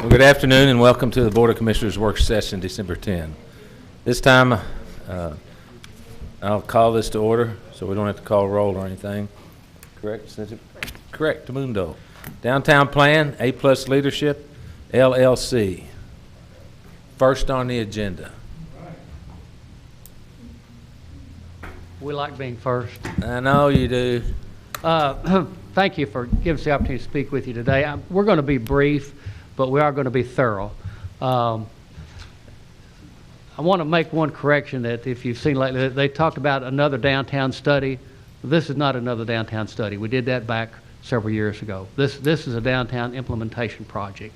Well, good afternoon and welcome to the Board of Commissioners work session December 10. This time I'll call this to order so we don't have to call roll or anything. Correct? Correct. Mundo. Downtown Plan, A+ Leadership, LLC. First on the agenda. We like being first. I know you do. Thank you for giving us the opportunity to speak with you today. We're going to be brief, but we are going to be thorough. I want to make one correction that if you've seen lately, they talked about another downtown study. This is not another downtown study. We did that back several years ago. This is a downtown implementation project.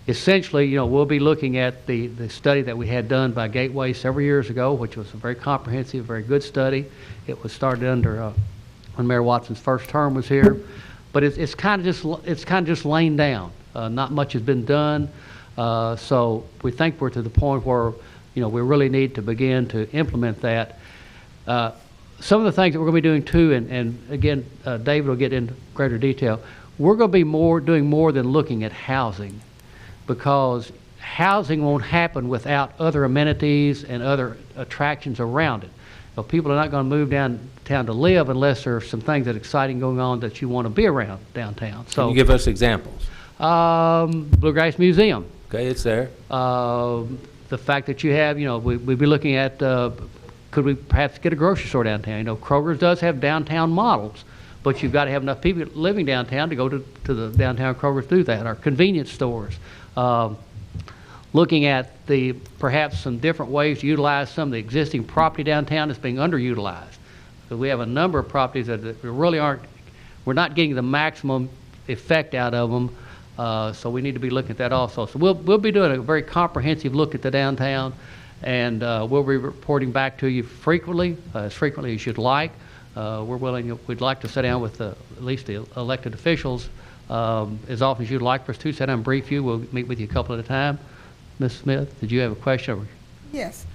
Essentially, we'll be looking at the study that we had done by Gateway several years ago, which was a very comprehensive, very good study. It was started under when Mayor Watson's first term was here, but it's kind of just laying down. Not much has been done, so we think we're to the point where we really need to begin to implement that. Some of the things that we're going to be doing too, and again, David will get into greater detail. We're going to be doing more than looking at housing, because housing won't happen without other amenities and other attractions around it. People are not going to move downtown to live unless there's some things that are exciting going on that you want to be around downtown. So, can you give us examples? Bluegrass Museum. Okay, it's there. The fact that you have, we'd be looking at, could we perhaps get a grocery store downtown? Kroger's does have downtown models, but you've got to have enough people living downtown to go to the downtown Kroger's to do that, or convenience stores. Looking at perhaps some different ways to utilize some of the existing property downtown that's being underutilized. Because we have a number of properties that really we're not getting the maximum effect out of them, so we need to be looking at that also. So we'll be doing a very comprehensive look at the downtown, and we'll be reporting back to you frequently, as frequently as you'd like. We'd like to sit down with at least the elected officials as often as you'd like for us to sit down and brief you. We'll meet with you a couple at a time. Ms. Smith, did you have a question? Yes.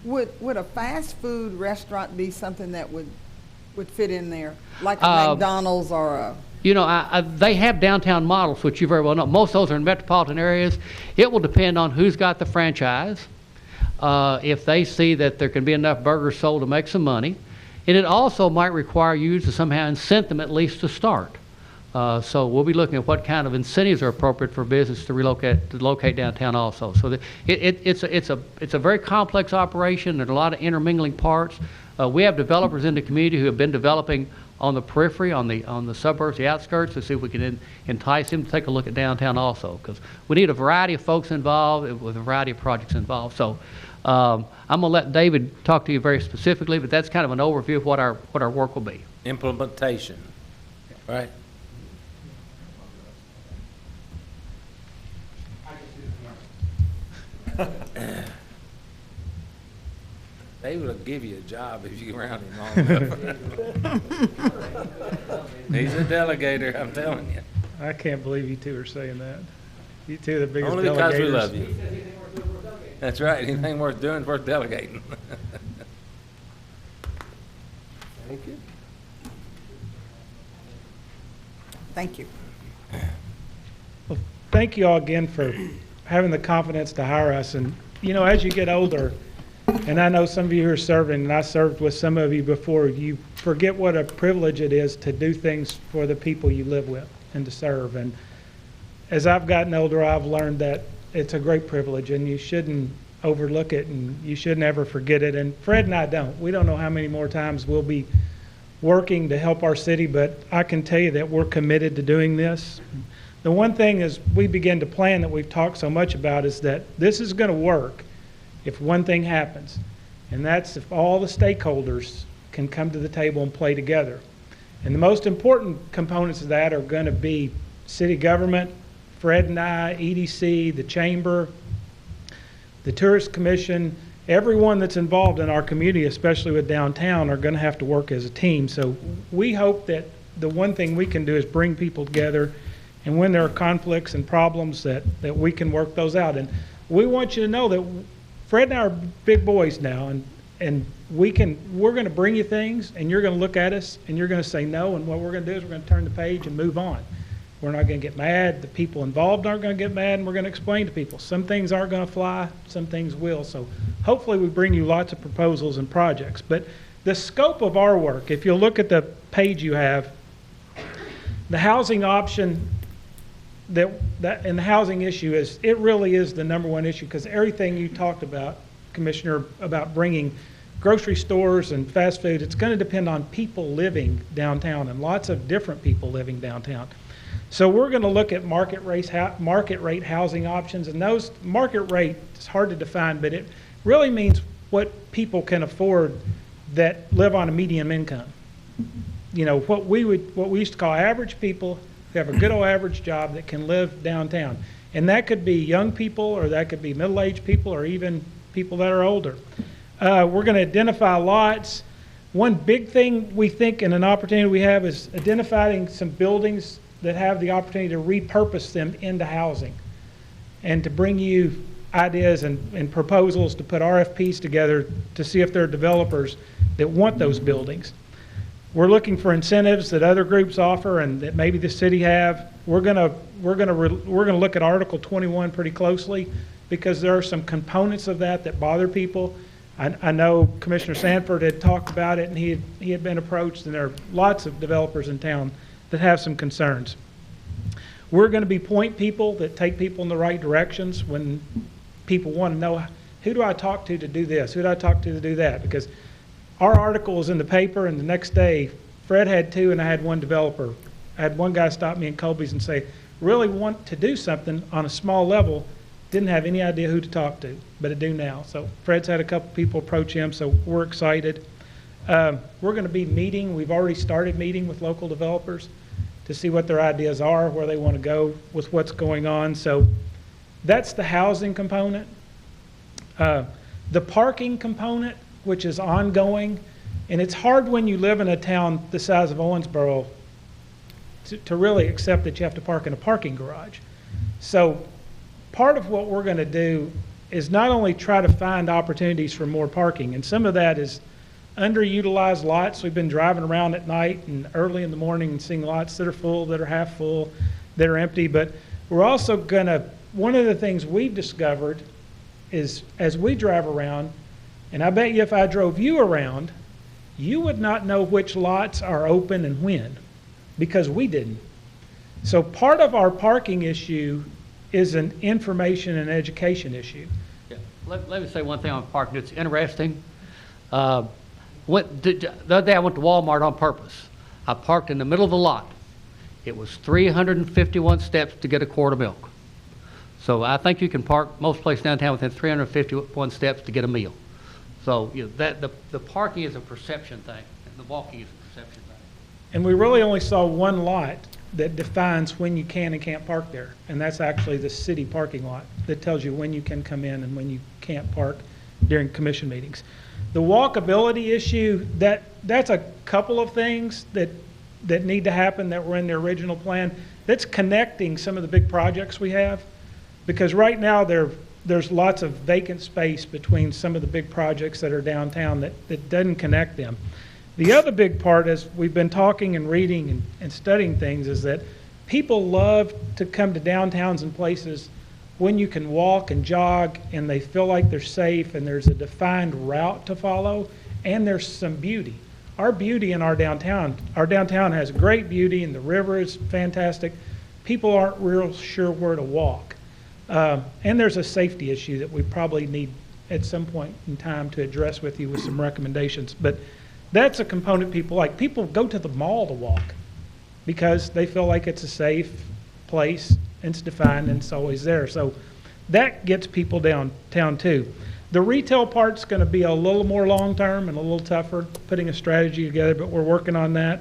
Would a fast food restaurant be something that would fit in there, like a McDonald's or a... they have downtown models, which you very well know. Most of those are in metropolitan areas. It will depend on who's got the franchise, if they see that there can be enough burgers sold to make some money. And it also might require you to somehow incent them at least to start. So we'll be looking at what kind of incentives are appropriate for business to locate downtown also. So it's a very complex operation. There's a lot of intermingling parts. We have developers in the community who have been developing on the periphery, on the suburbs, the outskirts, to see if we can entice them to take a look at downtown also, because we need a variety of folks involved with a variety of projects involved. So I'm going to let David talk to you very specifically, but that's kind of an overview of what our work will be. Implementation, right? David will give you a job if you get around him long enough. He's a delegator, I'm telling you. I can't believe you two are saying that. You two are the biggest Only delegators. because we love you. That's right. Anything worth doing is worth delegating. Thank you. Thank you. Well, thank you all again for having the confidence to hire us. And as you get older, and I know some of you who are serving, and I served with some of you before, you forget what a privilege it is to do things for the people you live with and to serve. And as I've gotten older, I've learned that it's a great privilege, and you shouldn't overlook it, and you shouldn't ever forget it. And Fred and I don't. We don't know how many more times we'll be working to help our city, but I can tell you that we're committed to doing this. The one thing as we begin to plan that we've talked so much about is that this is going to work if one thing happens, and that's if all the stakeholders can come to the table and play together. And the most important components of that are going to be city government, Fred and I, EDC, the chamber, the Tourist Commission, everyone that's involved in our community, especially with downtown, are going to have to work as a team. So we hope that the one thing we can do is bring people together, and when there are conflicts and problems that we can work those out. And we want you to know that Fred and I are big boys now, and we're going to bring you things, and you're going to look at us, and you're going to say no, and what we're going to do is we're going to turn the page and move on. We're not going to get mad. The people involved aren't going to get mad, and we're going to explain to people. Some things aren't going to fly, some things will. So hopefully we bring you lots of proposals and projects. But the scope of our work, if you look at the page you have, the housing option and the housing issue it really is the number one issue, because everything you talked about, Commissioner, about bringing grocery stores and fast food, it's going to depend on people living downtown, and lots of different people living downtown. So we're going to look at market rate housing options, and those market rate is hard to define, but it really means what people can afford that live on a medium income. You know, what we used to call average people who have a good old average job that can live downtown. And that could be young people, or that could be middle-aged people, or even people that are older. We're going to identify lots. One big thing we think and an opportunity we have is identifying some buildings that have the opportunity to repurpose them into housing, and to bring you ideas and proposals to put RFPs together to see if there are developers that want those buildings. We're looking for incentives that other groups offer and that maybe the city have. We're gonna look at Article 21 pretty closely, because there are some components of that bother people. I know Commissioner Sanford had talked about it, and he had been approached, and there are lots of developers in town that have some concerns. We're going to be point people that take people in the right directions when people want to know, who do I talk to do this? Who do I talk to do that? Because our article was in the paper, and the next day, Fred had two, and I had one developer. I had one guy stop me in Colby's and say, really want to do something on a small level, didn't have any idea who to talk to, but I do now. So Fred's had a couple people approach him, so we're excited. We're going to be meeting, we've already started meeting with local developers to see what their ideas are, where they want to go with what's going on. So that's the housing component. The parking component, which is ongoing, and it's hard when you live in a town the size of Owensboro to really accept that you have to park in a parking garage. So part of what we're going to do is not only try to find opportunities for more parking, and some of that is underutilized lots. We've been driving around at night and early in the morning and seeing lots that are full, that are half full, that are empty. But we're also going to, one of the things we've discovered is, as we drive around, and I bet you if I drove you around, you would not know which lots are open and when, because we didn't. So part of our parking issue is an information and education issue. Yeah. Let me say one thing on parking. It's interesting. The other day I went to Walmart on purpose. I parked in the middle of the lot. It was 351 steps to get a quart of milk. So I think you can park most places downtown within 351 steps to get a meal. So you know, the parking is a perception thing, and the walking is a perception thing. And we really only saw one lot that defines when you can and can't park there, and that's actually the city parking lot that tells you when you can come in and when you can't park during commission meetings. The walkability issue, that's a couple of things that need to happen that were in the original plan. That's connecting some of the big projects we have, because right now there's lots of vacant space between some of the big projects that are downtown that doesn't connect them. The other big part, as we've been talking and reading and studying things, is that people love to come to downtowns and places when you can walk and jog and they feel like they're safe and there's a defined route to follow and there's some beauty. Our beauty in our downtown has great beauty, and the river is fantastic. People aren't real sure where to walk. And there's a safety issue that we probably need at some point in time to address with you with some recommendations. But that's a component people like. People go to the mall to walk because they feel like it's a safe place, and it's defined, and it's always there. So that gets people downtown too. The retail part's going to be a little more long-term and a little tougher, putting a strategy together, but we're working on that.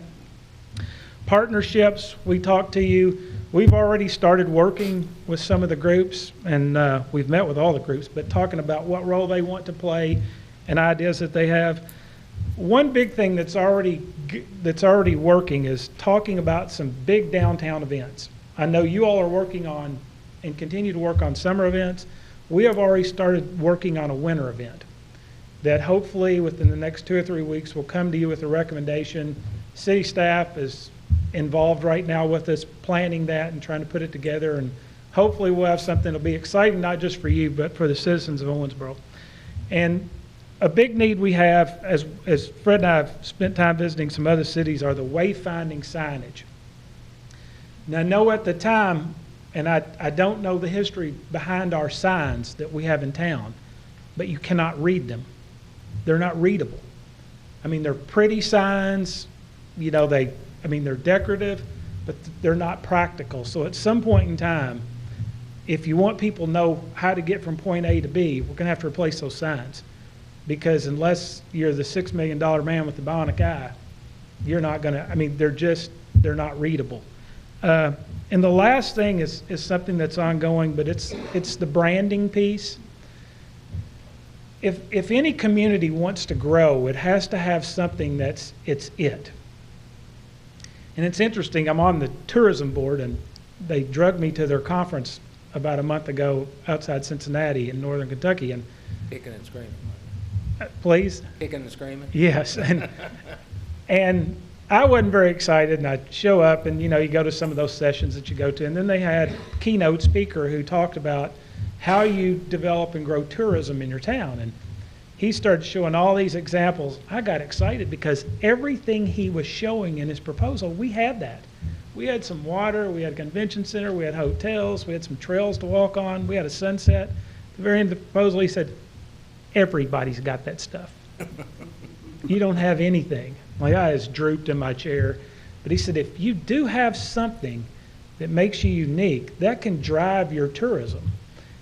Partnerships, we talked to you. We've already started working with some of the groups, and we've met with all the groups, but talking about what role they want to play and ideas that they have. One big thing that's already working is talking about some big downtown events. I know you all are working on and continue to work on summer events. We have already started working on a winter event that hopefully within the next 2 or 3 weeks will come to you with a recommendation. City staff is involved right now with us planning that and trying to put it together, and hopefully we'll have something that'll be exciting, not just for you, but for the citizens of Owensboro. And a big need we have, as Fred and I have spent time visiting some other cities, are the wayfinding signage. Now, I know at the time, and I don't know the history behind our signs that we have in town, but you cannot read them. They're not readable. I mean, they're pretty signs, you know, they're decorative, but they're not practical. So at some point in time, if you want people to know how to get from point A to B, we're going to have to replace those signs. Because unless you're the $6 million man with the bionic eye, you're not going to, I mean, they're not readable. And the last thing is something that's ongoing, but it's the branding piece. If any community wants to grow, it has to have something it's it. And it's interesting, I'm on the tourism board, and they drugged me to their conference about a month ago outside Cincinnati in northern Kentucky. And Kicking and screaming. Please? Kicking and screaming? Yes. And I wasn't very excited, and I'd show up, and you know, you go to some of those sessions that you go to, and then they had a keynote speaker who talked about how you develop and grow tourism in your town. And he started showing all these examples. I got excited because everything he was showing in his proposal, we had that. We had some water, we had a convention center, we had hotels, we had some trails to walk on, we had a sunset. At the very end of the proposal, he said, everybody's got that stuff. You don't have anything. My eyes drooped in my chair. But he said, if you do have something that makes you unique, that can drive your tourism.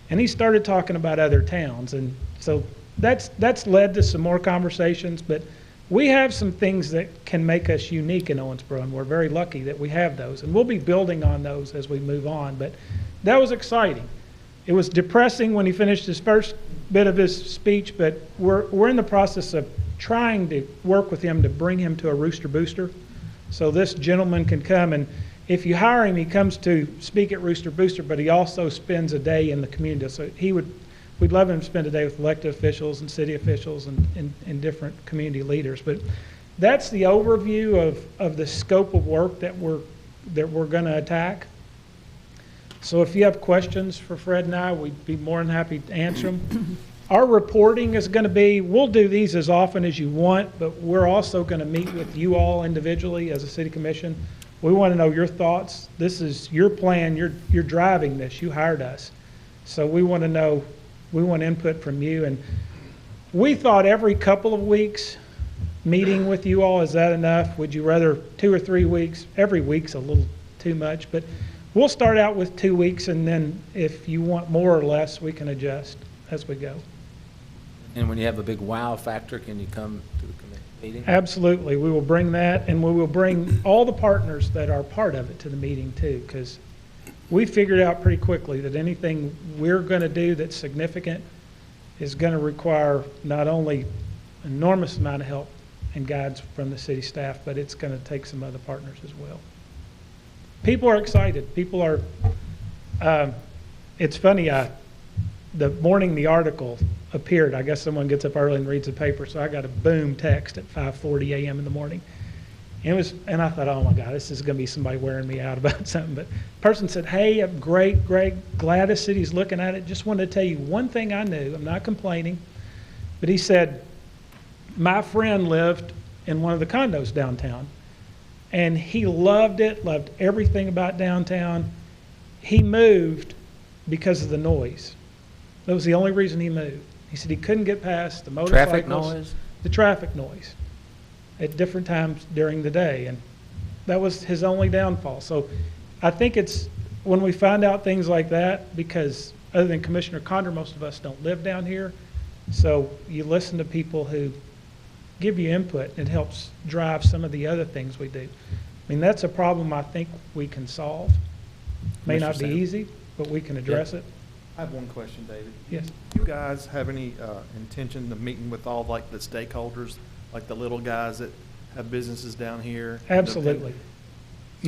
And he started talking about other towns. And so that's led to some more conversations. But we have some things that can make us unique in Owensboro, and we're very lucky that we have those. And we'll be building on those as we move on. But that was exciting. It was depressing when he finished his first bit of his speech, but we're in the process of trying to work with him to bring him to a Rooster Booster. So this gentleman can come, and if you hire him, he comes to speak at Rooster Booster, but he also spends a day in the community. So we'd love him to spend a day with elected officials and city officials and different community leaders. But that's the overview of the scope of work that we're going to attack. So if you have questions for Fred and I, we'd be more than happy to answer them. Our reporting is going to be, we'll do these as often as you want, but we're also going to meet with you all individually as a city commission. We want to know your thoughts. This is your plan. You're driving this. You hired us. So we want to know, we want input from you. And we thought every couple of weeks meeting with you all, is that enough? Would you rather 2 or 3 weeks? Every week's a little too much, but we'll start out with 2 weeks, and then if you want more or less, we can adjust as we go. And when you have a big wow factor, can you come to the meeting? Absolutely. We will bring that, and we will bring all the partners that are part of it to the meeting too, because we figured out pretty quickly that anything we're going to do that's significant is going to require not only an enormous amount of help and guidance from the city staff, but it's going to take some other partners as well. People are excited. People are, it's funny, the morning the article appeared, I guess someone gets up early and reads the paper, so I got a boom text at 5:40 a.m. in the morning. And I thought, oh my God, this is going to be somebody wearing me out about something. But the person said, hey, I'm great, glad the city's looking at it. Just wanted to tell you one thing I knew. I'm not complaining. But he said, my friend lived in one of the condos downtown. And he loved it, loved everything about downtown. He moved because of the noise. That was the only reason he moved. He said he couldn't get past the motorcycles. Traffic noise? The traffic noise at different times during the day. And that was his only downfall. So I think it's when we find out things like that, because other than Commissioner Condor, most of us don't live down here. So you listen to people who give you input, and it helps drive some of the other things we do. I mean, that's a problem I think we can solve. May not be easy, but we can address it. I have one question, David. Yes. Do you guys have any intention of meeting with all like the stakeholders, like the little guys that have businesses down here? Absolutely. So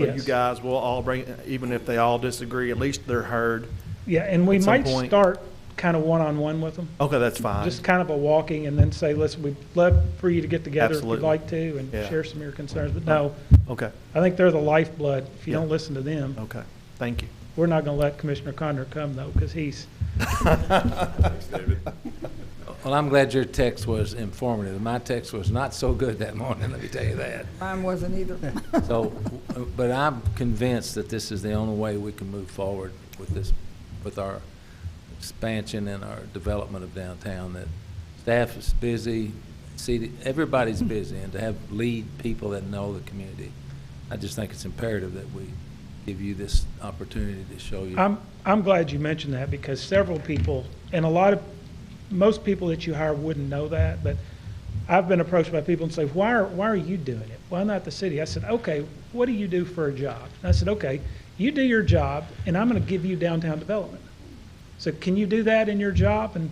Yes. you guys will all bring, even if they all disagree, at least they're heard. Yeah, and we at some might point. start kind of one-on-one with them. Okay, that's fine. Just kind of a walking and then say, listen, we'd love for you to get together if Absolutely. you'd like to and Yeah. share some of your concerns. But no, Okay, I think they're the lifeblood. If you Yeah. don't listen to them, okay, thank you. we're not going to let Commissioner Conner come though, because he's, Well, I'm glad your text was informative. My text was not so good that morning, let me tell you that. Mine wasn't either. So, but I'm convinced that this is the only way we can move forward with this, with our expansion and our development of downtown, that staff is busy, everybody's busy, and to have lead people that know the community. I just think it's imperative that we give you this opportunity to show you. I'm glad you mentioned that, because several people, and most people that you hire wouldn't know that, but I've been approached by people and say, why are you doing it? Why not the city? I said, okay, what do you do for a job? And I said, okay, you do your job, and I'm going to give you downtown development. So can you do that in your job? And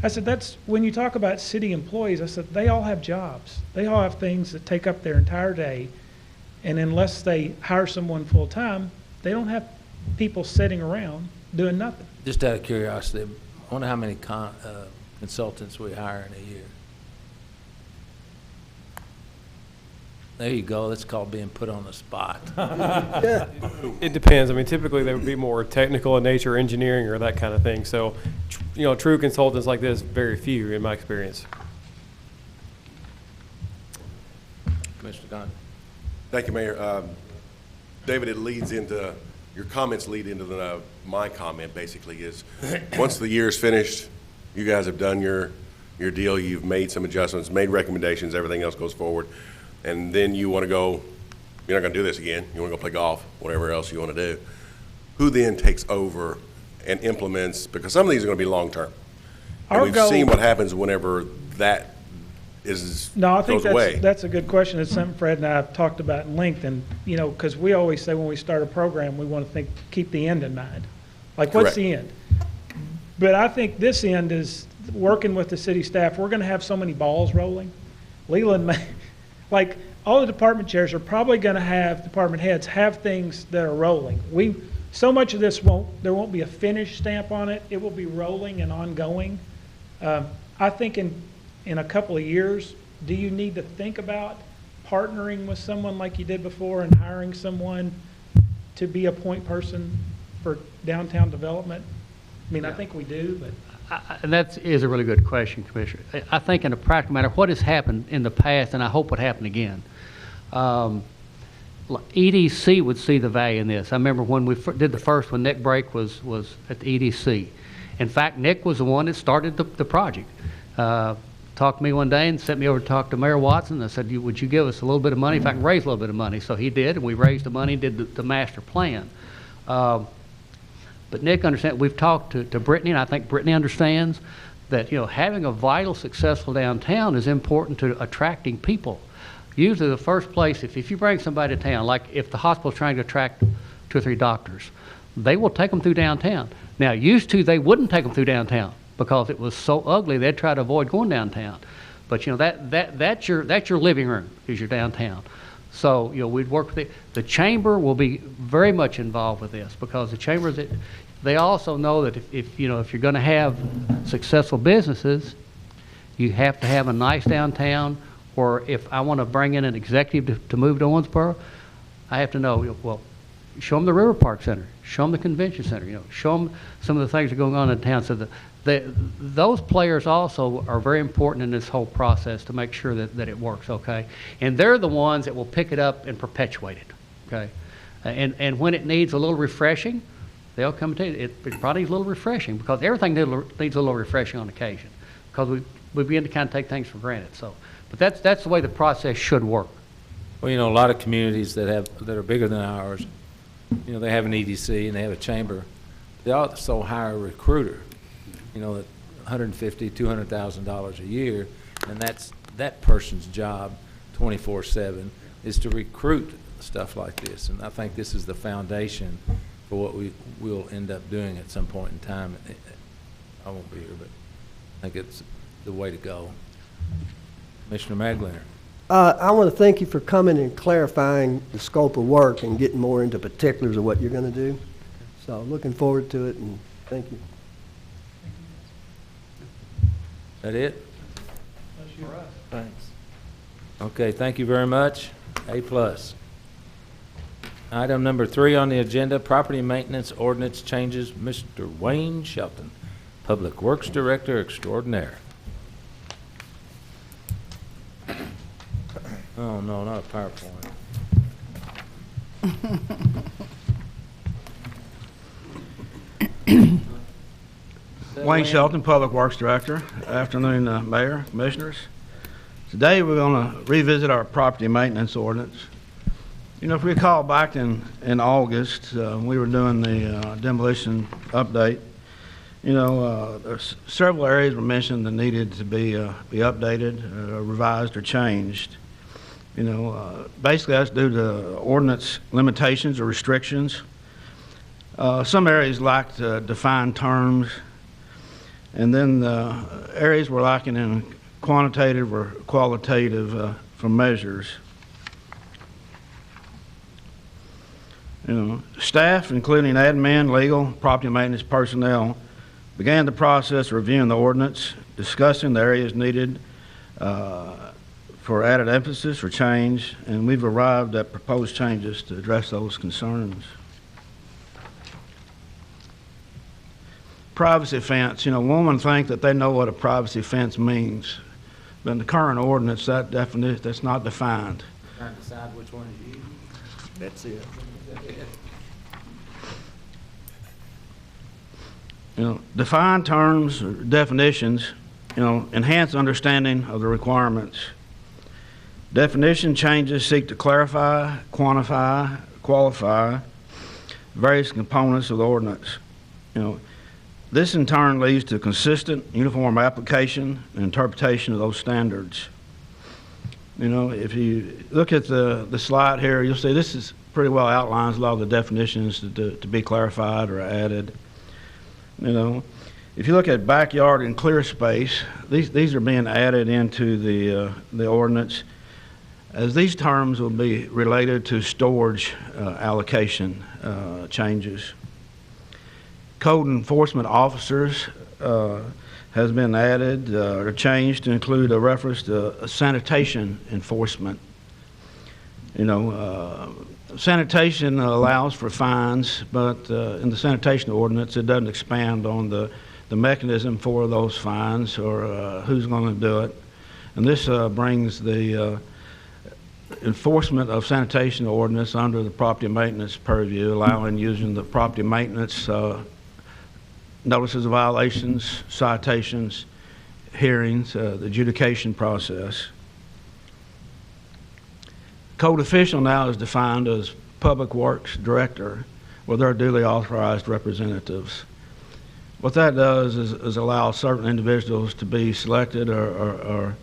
I said, that's, when you talk about city employees, I said, they all have jobs. They all have things that take up their entire day. And unless they hire someone full-time, they don't have people sitting around doing nothing. Just out of curiosity, I wonder how many consultants we hire in a year. There you go. That's called being put on the spot. It depends. I mean, typically they would be more technical in nature, engineering or that kind of thing. So, true consultants like this, very few in my experience. Commissioner Condon. Thank you, Mayor. David, it leads into, your comments lead into my comment basically is, once the year is finished, you guys have done your deal, you've made some adjustments, made recommendations, everything else goes forward, and then you want to go, you're not going to do this again, you want to go play golf, whatever else you want to do. Who then takes over and implements, because some of these are going to be long-term. And Our we've goal- seen what happens whenever that No, I think goes away. that's a good question. It's something Fred and I have talked about in length, and, because we always say when we start a program, we want to keep the end in mind. Like, what's Correct. the end? But I think this end is working with the city staff. We're going to have so many balls rolling. Leland, like, all the department chairs are probably going to have, department heads have things that are rolling. So much of this there won't be a finish stamp on it. It will be rolling and ongoing. I think in a couple of years, do you need to think about partnering with someone like you did before and hiring someone to be a point person for downtown development? I mean, I think we do, but. And that is a really good question, Commissioner. I think in a practical matter, what has happened in the past, and I hope would happen again, EDC would see the value in this. I remember when we did the first one, Nick Brake was at the EDC. In fact, Nick was the one that started the project. Talked to me one day and sent me over to talk to Mayor Watson. I said, would you give us a little bit of money if I can raise a little bit of money? So he did, and we raised the money and did the master plan. But Nick understands, we've talked to Brittany, and I think Brittany understands that, having a vital, successful downtown is important to attracting people. Usually the first place, if you bring somebody to town, like if the hospital's trying to attract 2 or 3 doctors, they will take them through downtown. Now, used to, they wouldn't take them through downtown because it was so ugly, they'd try to avoid going downtown. But, that's your living room, is your downtown. So, we'd work with the chamber will be very much involved with this, because the chamber, they also know that if you're going to have successful businesses, you have to have a nice downtown. Or if I want to bring in an executive to move to Owensboro, I have to know, well, show them the River Park Center, show them the convention center, show them some of the things that are going on in town. So those players also are very important in this whole process to make sure that it works, okay? And they're the ones that will pick it up and perpetuate it, okay? And when it needs a little refreshing, they'll come to you. It probably needs a little refreshing, because everything needs a little refreshing on occasion, because we begin to kind of take things for granted. So, but that's the way the process should work. Well, a lot of communities that are bigger than ours, they have an EDC and they have a chamber. They also hire a recruiter, at $150,000, $200,000 a year, and that's that person's job 24/7 is to recruit stuff like this. And I think this is the foundation for what we will end up doing at some point in time. I won't be here, but I think it's the way to go. Commissioner Magliner. I want to thank you for coming and clarifying the scope of work and getting more into particulars of what you're going to do. So looking forward to it, and thank you. That it? Thanks. Okay, thank you very much. A+. Item number 3 on the agenda, property maintenance ordinance changes. Mr. Wayne Shelton, Public Works Director Extraordinaire. Oh, no, not a PowerPoint. Wayne Shelton, Public Works Director. Afternoon, Mayor, Commissioners. Today we're going to revisit our property maintenance ordinance. You know, if we recall back in August, we were doing the demolition update. You know, there's several areas were mentioned that needed to be updated, revised, or changed. You know, basically that's due to ordinance limitations or restrictions. Some areas lacked defined terms, and then areas were lacking in quantitative or qualitative for measures. You know, staff, including admin, legal, property maintenance personnel, began the process of reviewing the ordinance, discussing the areas needed for added emphasis or change, and we've arrived at proposed changes to address those concerns. Privacy fence, you know, one would think that they know what a privacy fence means, but in the current ordinance, that definition, that's not defined. Trying to decide which one to use. That's it. You know, define terms or definitions, you know, enhance understanding of the requirements. Definition changes seek to clarify, quantify, qualify various components of the ordinance. You know, this in turn leads to consistent, uniform application and interpretation of those standards. You know, if you look at the slide here, you'll see this is pretty well outlines a lot of the definitions to be clarified or added. You know, if you look at backyard and clear space, these are being added into the ordinance, as these terms will be related to storage allocation changes. Code enforcement officers has been added or changed to include a reference to sanitation enforcement. You know, sanitation allows for fines, but in the sanitation ordinance, it doesn't expand on the mechanism for those fines or who's going to do it. And this brings the enforcement of sanitation ordinance under the property maintenance purview, allowing using the property maintenance notices of violations, citations, hearings, the adjudication process. Code official now is defined as Public Works Director with their duly authorized representatives. What that does is allow certain individuals to be selected or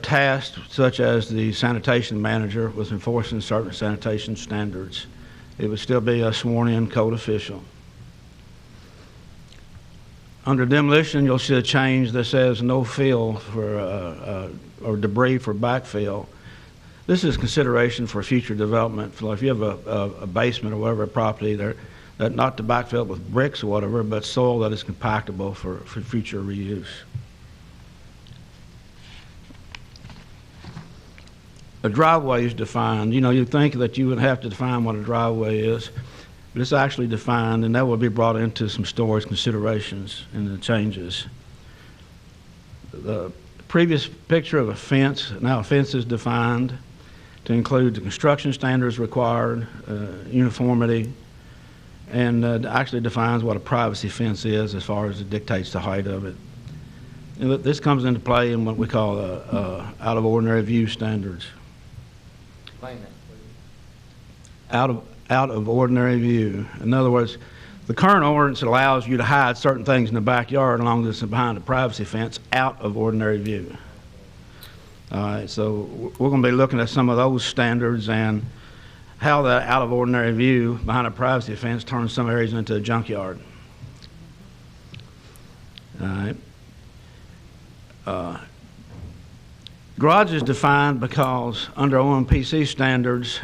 tasked, such as the sanitation manager, with enforcing certain sanitation standards. It would still be a sworn-in code official. Under demolition, you'll see a change that says no fill for or debris for backfill. This is consideration for future development. So if you have a basement or whatever property, that not to backfill with bricks or whatever, but soil that is compactable for future reuse. A driveway is defined. You know, you'd think that you would have to define what a driveway is, but it's actually defined, and that will be brought into some storage considerations in the changes. The previous picture of a fence, now a fence is defined to include the construction standards required, uniformity, and actually defines what a privacy fence is as far as it dictates the height of it. And this comes into play in what we call out of ordinary view standards. Explain that, please. Out of ordinary view. In other words, the current ordinance allows you to hide certain things in the backyard as long as it's behind a privacy fence out of ordinary view. All right, so we're going to be looking at some of those standards and how that out of ordinary view behind a privacy fence turns some areas into a junkyard. All right. Garage is defined because under OMPC standards,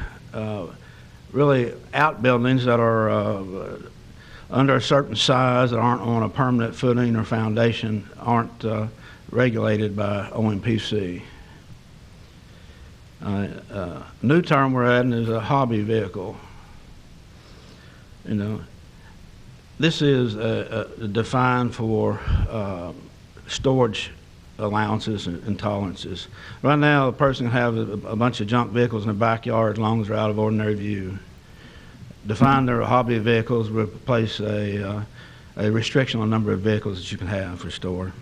really outbuildings that are under a certain size that aren't on a permanent footing or foundation aren't regulated by OMPC. New term we're adding is a hobby vehicle. You know, this is defined for storage allowances and tolerances. Right now, a person can have a bunch of junk vehicles in their backyard as long as they're out of ordinary view. Define their hobby vehicles would place a restriction on the number of vehicles that you can have for store.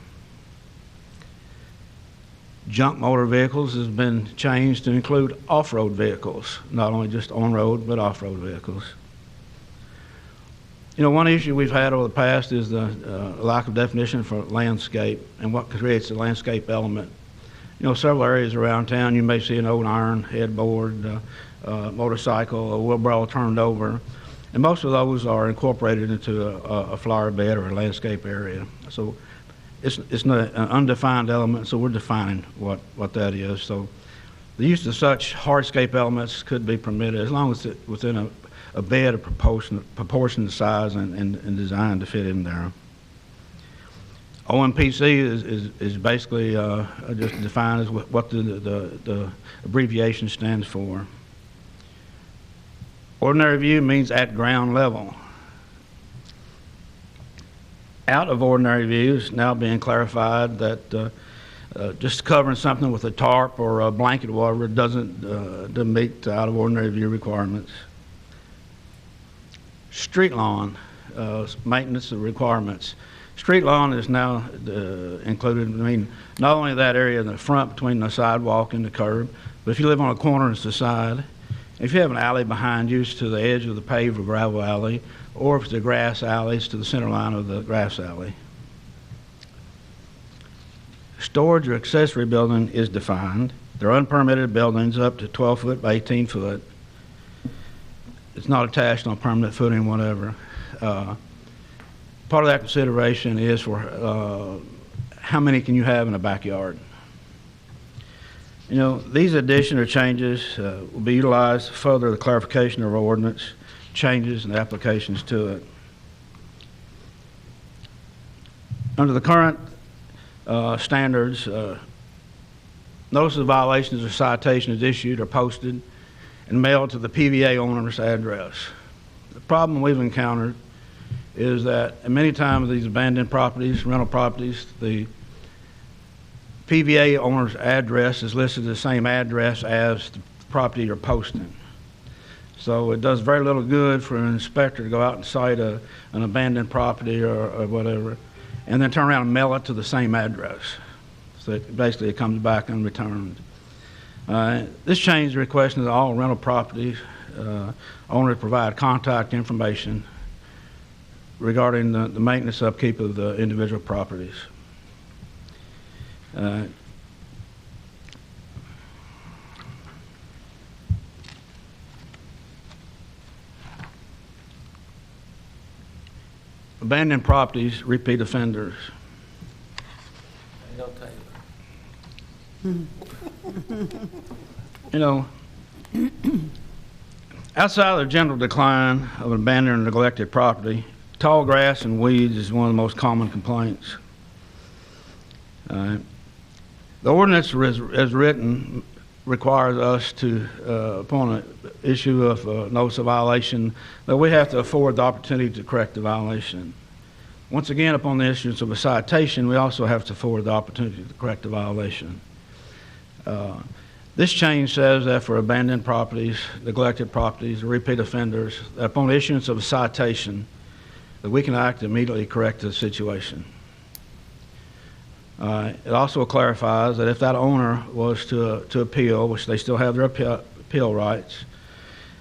Junk motor vehicles has been changed to include off-road vehicles, not only just on-road, but off-road vehicles. You know, one issue we've had over the past is the lack of definition for landscape and what creates a landscape element. You know, several areas around town, you may see an old iron headboard, motorcycle, a wheelbarrow turned over, and most of those are incorporated into a flower bed or a landscape area. So it's not an undefined element, so we're defining what that is. So the use of such hardscape elements could be permitted as long as it's within a bed of proportionate size and designed to fit in there. OMPC is basically just defined as what the abbreviation stands for. Ordinary view means at ground level. Out of ordinary view is now being clarified that just covering something with a tarp or a blanket or whatever doesn't meet out of ordinary view requirements. Street lawn, maintenance of requirements. Street lawn is now included, I mean, not only that area in the front between the sidewalk and the curb, but if you live on a corner, it's the side. If you have an alley behind you, it's to the edge of the paved or gravel alley, or if it's a grass alley, it's to the center line of the grass alley. Storage or accessory building is defined. They're unpermitted buildings up to 12 foot by 18 foot. It's not attached on permanent footing, whatever. Part of that consideration is for how many can you have in a backyard. You know, these additions or changes will be utilized to further the clarification of our ordinance, changes and applications to it. Under the current standards, notice of violations or citations issued or posted and mailed to the PVA owner's address. The problem we've encountered is that many times these abandoned properties, rental properties, the PVA owner's address is listed the same address as the property you're posting. So it does very little good for an inspector to go out and cite an abandoned property or whatever, and then turn around and mail it to the same address. So basically it comes back unreturned. This change requests that all rental properties owners provide contact information regarding the maintenance upkeep of the individual properties. Abandoned properties, repeat offenders. You know, outside of the general decline of abandoned and neglected property, tall grass and weeds is one of the most common complaints. The ordinance as written requires us to, upon an issue of notice of violation, that we have to afford the opportunity to correct the violation. Once again, upon the issuance of a citation, we also have to afford the opportunity to correct the violation. This change says that for abandoned properties, neglected properties, repeat offenders, that upon issuance of a citation, that we can act to immediately correct the situation. It also clarifies that if that owner was to appeal, which they still have their appeal rights,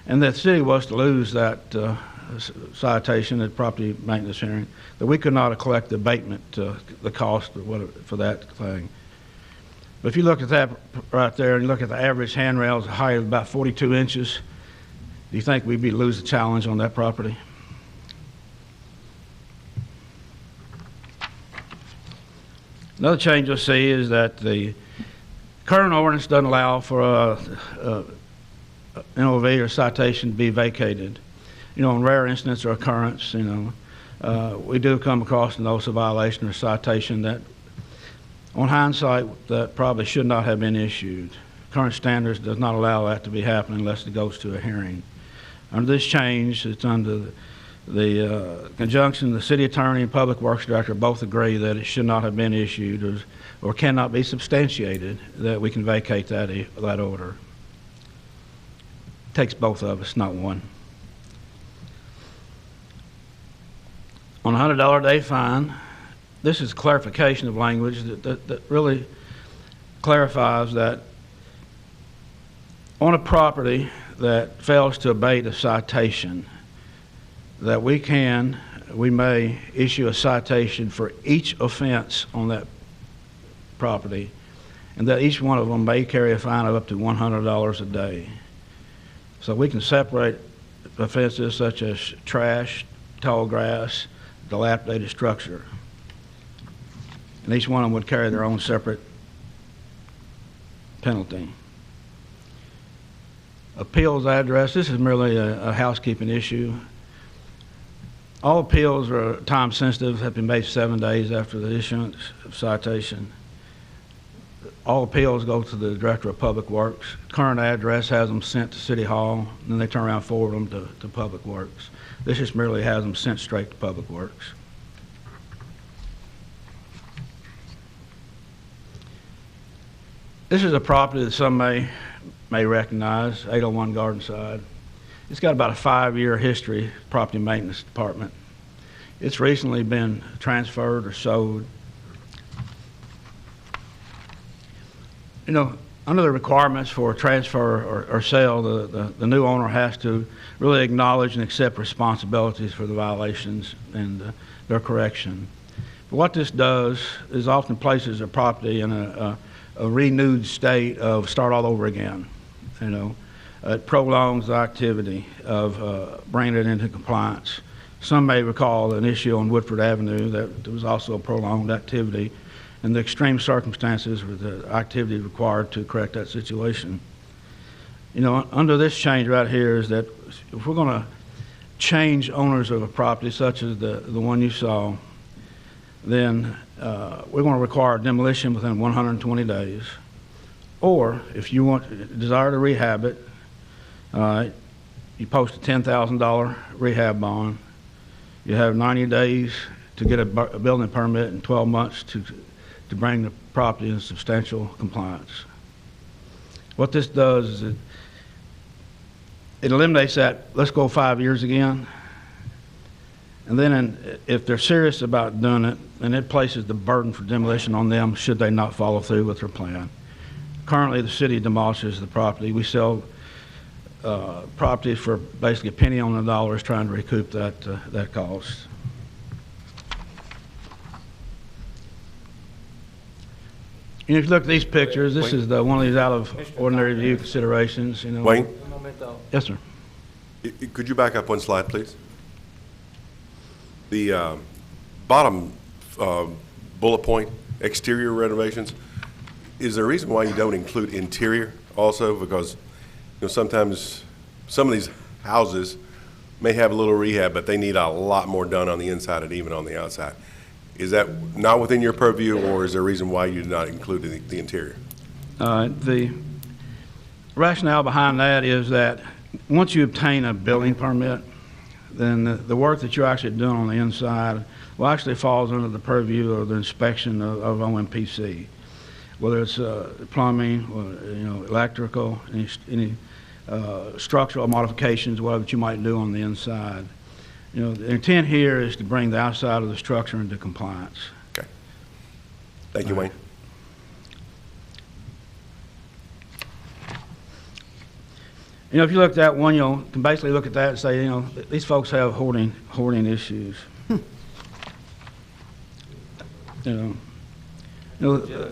and that the city was to lose that citation at property maintenance hearing, that we could not collect the abatement, the cost for that thing. But if you look at that right there and you look at the average handrails, a height of about 42 inches, do you think we'd lose the challenge on that property? Another change you'll see is that the current ordinance doesn't allow for a NOV or citation to be vacated. You know, in rare instance or occurrence, you know, we do come across a notice of violation or citation that, on hindsight, that probably should not have been issued. Current standards does not allow that to be happening unless it goes to a hearing. Under this change, it's under the conjunction, the city attorney and public works director both agree that it should not have been issued or cannot be substantiated, that we can vacate that order. Takes both of us, not one. On a $100 a day fine, this is clarification of language that really clarifies that on a property that fails to abate a citation, that we may issue a citation for each offense on that property, and that each one of them may carry a fine of up to $100 a day. So we can separate offenses such as trash, tall grass, dilapidated structure, and each one of them would carry their own separate penalty. Appeals address, this is merely a housekeeping issue. All appeals are time sensitive, have been made 7 days after the issuance of citation. All appeals go to the Director of Public Works. Current address has them sent to City Hall, and then they turn around and forward them to Public Works. This just merely has them sent straight to Public Works. This is a property that some may recognize, 801 Gardenside. It's got about a 5-year history, property maintenance department. It's recently been transferred or sold. You know, under the requirements for transfer or sale, the new owner has to really acknowledge and accept responsibilities for the violations and their correction. But what this does is often places a property in a renewed state of start all over again. You know, it prolongs the activity of bringing it into compliance. Some may recall an issue on Woodford Avenue that there was also a prolonged activity, and the extreme circumstances with the activity required to correct that situation. You know, under this change right here is that if we're going to change owners of a property such as the one you saw, then we're going to require demolition within 120 days. Or if you desire to rehab it, you post a $10,000 rehab bond. You have 90 days to get a building permit and 12 months to bring the property in substantial compliance. What this does is it eliminates that, let's go 5 years again. And then if they're serious about doing it, then it places the burden for demolition on them should they not follow through with their plan. Currently, the city demolishes the property. We sell property for basically a penny on the dollar, trying to recoup that cost. You know, if you look at these pictures, this is one of these out of ordinary view considerations. You know. Wayne? Yes, sir. Could you back up one slide, please? The bottom bullet point, exterior renovations, is there a reason why you don't include interior also? Because, you know, sometimes some of these houses may have a little rehab, but they need a lot more done on the inside and even on the outside. Is that not within your purview, or is there a reason why you did not include the interior? The rationale behind that is that once you obtain a building permit, then the work that you're actually doing on the inside will actually falls under the purview of the inspection of OMPC, whether it's plumbing, or, you know, electrical, any structural modifications, whatever you might do on the inside. You know, the intent here is to bring the outside of the structure into compliance. Okay. Thank you, Wayne. You know, if you look at that one, you can basically look at that and say, you know, these folks have hoarding issues. You know,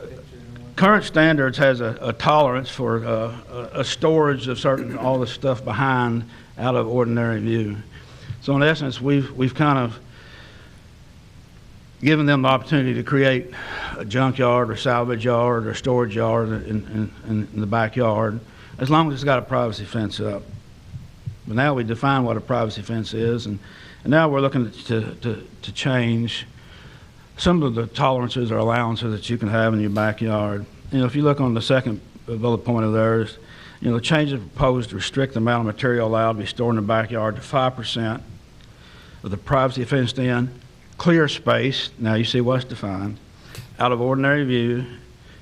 current standards has a tolerance for a storage of all the stuff behind out of ordinary view. So in essence, we've kind of given them the opportunity to create a junkyard or salvage yard or storage yard in the backyard, as long as it's got a privacy fence up. But now we define what a privacy fence is, and And now we're looking to change some of the tolerances or allowances that you can have in your backyard. You know, if you look on the second bullet point of theirs, you know, the changes proposed to restrict the amount of material allowed to be stored in the backyard to 5% of the privacy fenced in clear space, now you see what's defined, out of ordinary view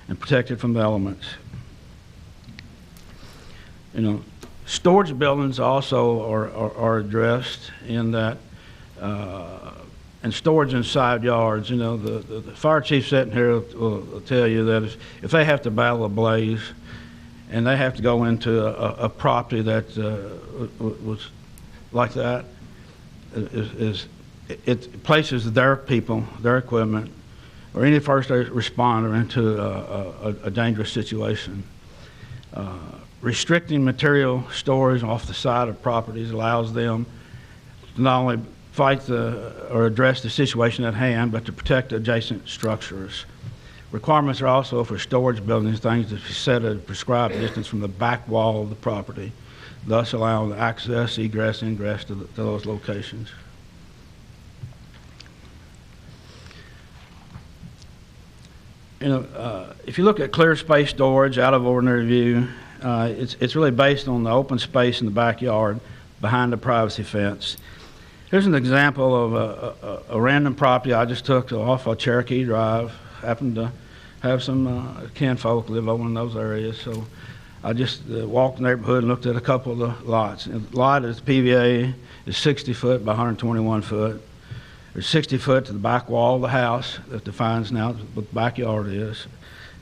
and protected from the elements. You know, storage buildings also are addressed in that, and storage in side yards. You know, the fire chief sitting here will tell you that if they have to battle a blaze and they have to go into a property that was like that, it places their people, their equipment, or any first responder into a dangerous situation. Restricting material storage off the side of properties allows them to not only fight or address the situation at hand, but to protect adjacent structures. Requirements are also for storage buildings, things that be set at a prescribed distance from the back wall of the property, thus allowing access, egress, ingress to those locations. You know, if you look at clear space storage out of ordinary view, it's really based on the open space in the backyard behind the privacy fence. Here's an example of a random property I just took off of Cherokee Drive. Happened to have some kinfolk live over in those areas, so I just walked the neighborhood and looked at a couple of the lots. And the lot is PVA is 60 foot by 121 foot. There's 60 foot to the back wall of the house that defines now what the backyard is.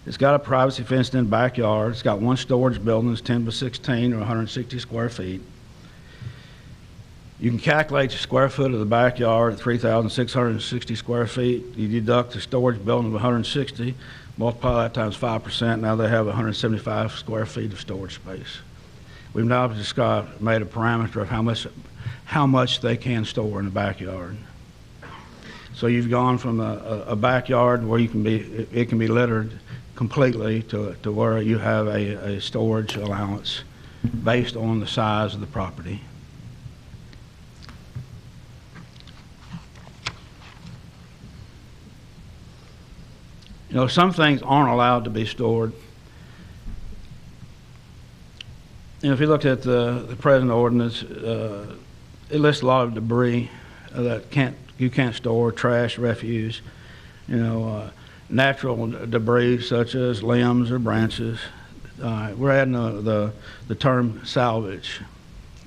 It's got a privacy fenced in backyard. It's got one storage building that's 10 by 16 or 160 square feet. You can calculate the square foot of the backyard at 3,660 square feet. You deduct the storage building of 160, multiply that times 5%. Now they have 175 square feet of storage space. We've now made a parameter of how much they can store in the backyard. So you've gone from a backyard where it can be littered completely to where you have a storage allowance based on the size of the property. You know, some things aren't allowed to be stored. You know, if you look at the present ordinance, it lists a lot of debris that you can't store, trash, refuse, you know, natural debris such as limbs or branches. We're adding the term salvage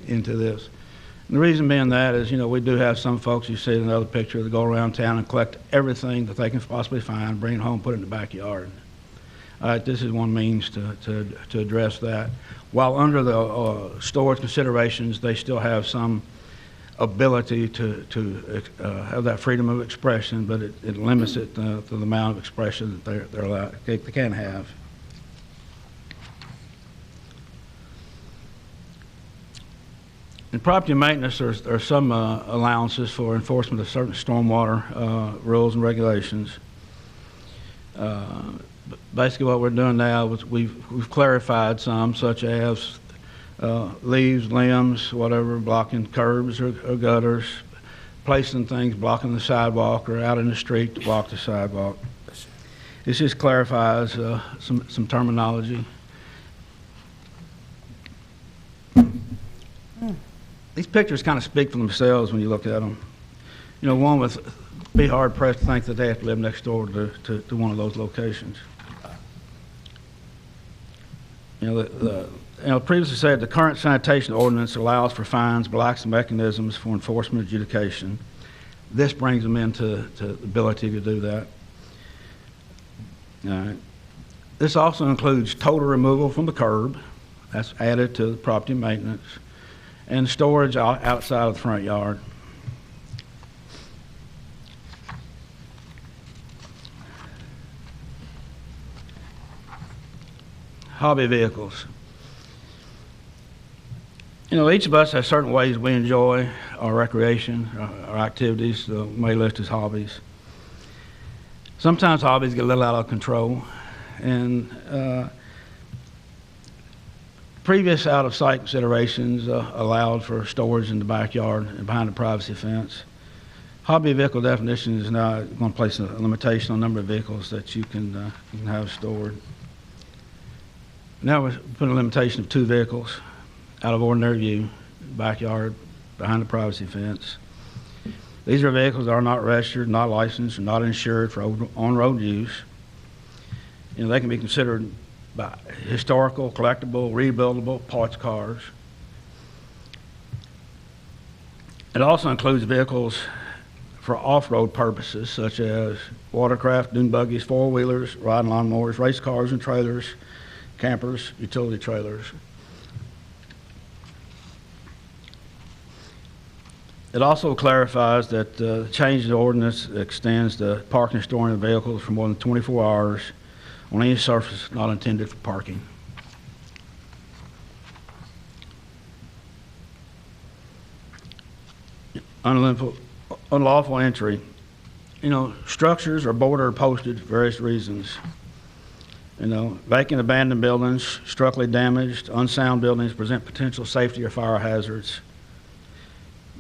into this. And the reason being that is, you know, we do have some folks, you see in another picture, that go around town and collect everything that they can possibly find, bring it home, put it in the backyard. This is one means to address that. While under the storage considerations, they still have some ability to have that freedom of expression, but it limits it to the amount of expression that they're allowed, they can have. In property maintenance, there are some allowances for enforcement of certain stormwater rules and regulations. Basically, what we're doing now is we've clarified some, such as leaves, limbs, whatever, blocking curbs or gutters, placing things blocking the sidewalk or out in the street to block the sidewalk. This just clarifies some terminology. These pictures kind of speak for themselves when you look at them. You know, one would be hard pressed to think that they have to live next door to one of those locations. You know, previously said the current sanitation ordinance allows for fines, but lacks the mechanisms for enforcement adjudication. This brings them into the ability to do that. All right. This also includes total removal from the curb. That's added to the property maintenance. And storage outside of the front yard. Hobby vehicles. You know, each of us has certain ways we enjoy our recreation, our activities, may list as hobbies. Sometimes hobbies get a little out of control, and Previous out-of-sight considerations allowed for storage in the backyard and behind the privacy fence. Hobby vehicle definition is now going to place a limitation on the number of vehicles that you can have stored. Now we're putting a limitation of 2 vehicles out of ordinary view, backyard, behind the privacy fence. These are vehicles that are not registered, not licensed, or not insured for on-road use. You know, they can be considered by historical, collectible, rebuildable parts cars. It also includes vehicles for off-road purposes, such as watercraft, dune buggies, four-wheelers, riding lawnmowers, race cars and trailers, campers, utility trailers. It also clarifies that the change in the ordinance extends the parking and storing of vehicles for more than 24 hours on any surface not intended for parking. Unlawful entry. You know, structures are border posted for various reasons. You know, vacant abandoned buildings, structurally damaged, unsound buildings present potential safety or fire hazards.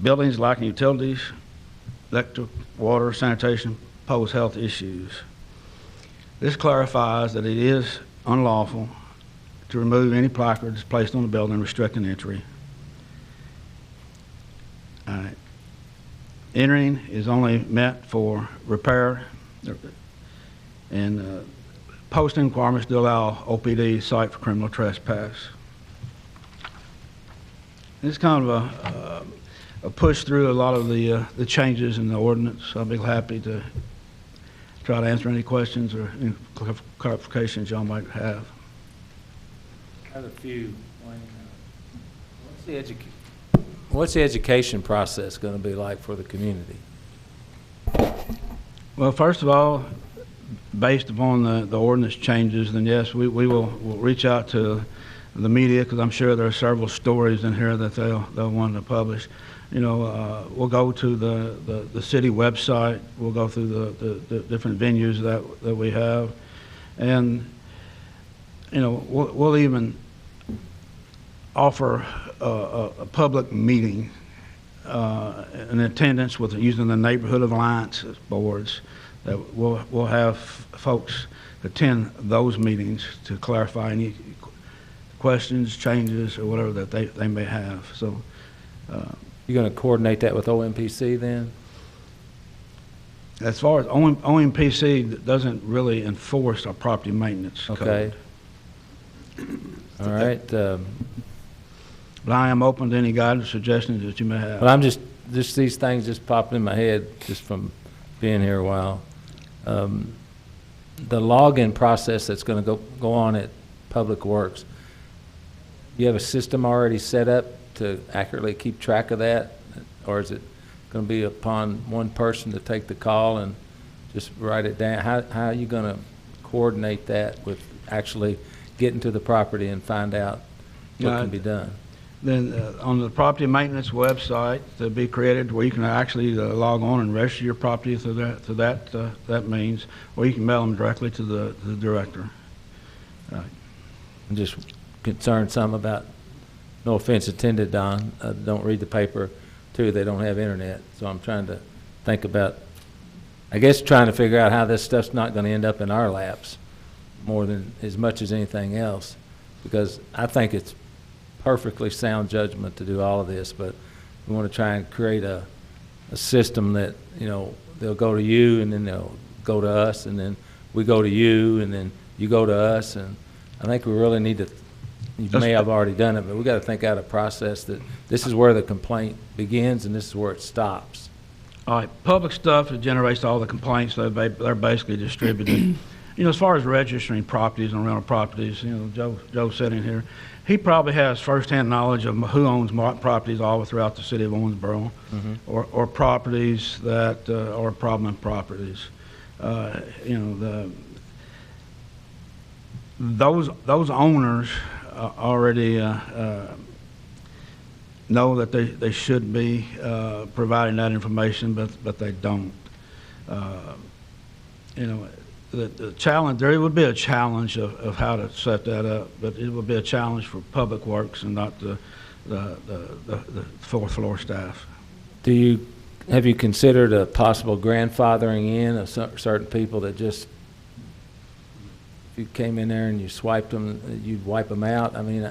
Buildings lacking utilities, electric, water, sanitation pose health issues. This clarifies that it is unlawful to remove any placards placed on the building restricting entry. Entering is only meant for repair, and posting requirements to allow OPD site for criminal trespass. It's kind of a push through a lot of the changes in the ordinance. I'll be happy to try to answer any questions or any clarifications y'all might have. I have a few. What's the education process going to be like for the community? Well, first of all, based upon the ordinance changes, then yes, we will reach out to the media, because I'm sure there are several stories in here that they'll want to publish. You know, we'll go to the city website. We'll go through the different venues that we have, and you know, we'll even offer a public meeting in attendance with using the neighborhood alliance boards. That we'll have folks attend those meetings to clarify any questions, changes, or whatever that they may have. So. You're going to coordinate that with OMPC then? As far as OMPC doesn't really enforce our property maintenance code. Okay. All right. But I am open to any guidance, suggestions that you may have. But I'm just these things just popping in my head just from being here a while. The login process that's going to go on at Public Works, you have a system already set up to accurately keep track of that, or is it going to be upon one person to take the call and just write it down? How are you going to coordinate that with actually getting to the property and find out what can be done? Then on the property maintenance website to be created, where you can actually log on and register your property through that means, or you can mail them directly to the director. I'm just concerned some about. No offense intended, Don. Don't read the paper, too. They don't have internet. So I'm trying to think about, I guess, trying to figure out how this stuff's not going to end up in our laps more than as much as anything else. Because I think it's perfectly sound judgment to do all of this, but we want to try and create a system that, you know, they'll go to you and then they'll go to us and then we go to you and then you go to us. And I think we really need to. You may have already done it, but we've got to think out a process that this is where the complaint begins and this is where it stops. All right, public stuff that generates all the complaints, they're basically distributed. You know, as far as registering properties and rental properties, you know, Joe's sitting here. He probably has firsthand knowledge of who owns properties all throughout the city of Owensboro, or properties that are problem properties. You know, those owners already know that they should be providing that information, but they don't. You know, the challenge, there would be a challenge of how to set that up, but it would be a challenge for Public Works and not the fourth floor staff. Have you considered a possible grandfathering in of certain people that just, if you came in there and you swiped them, you'd wipe them out? I mean,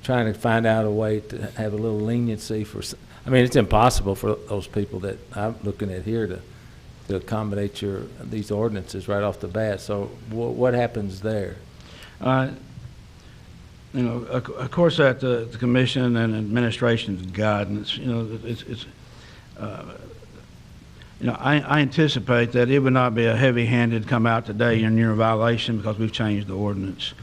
trying to find out a way to have a little leniency for, I mean, it's impossible for those people that I'm looking at here to accommodate these ordinances right off the bat. So what happens there? You know, of course, at the commission and administration's guidance, you know, you know, I anticipate that it would not be a heavy-handed come out today and you're in violation because we've changed the ordinance.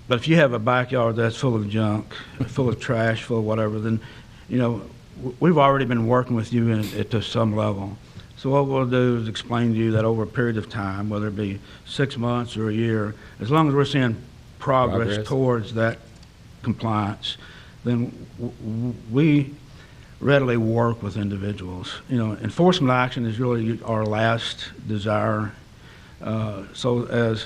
But if you have a backyard that's full of junk, full of trash, full of whatever, then, you know, we've already been working with you to some level. So what we'll do is explain to you that over a period of time, whether it be 6 months or a year, as long as we're seeing progress towards that compliance, then we readily work with individuals. You know, enforcement action is really our last desire. So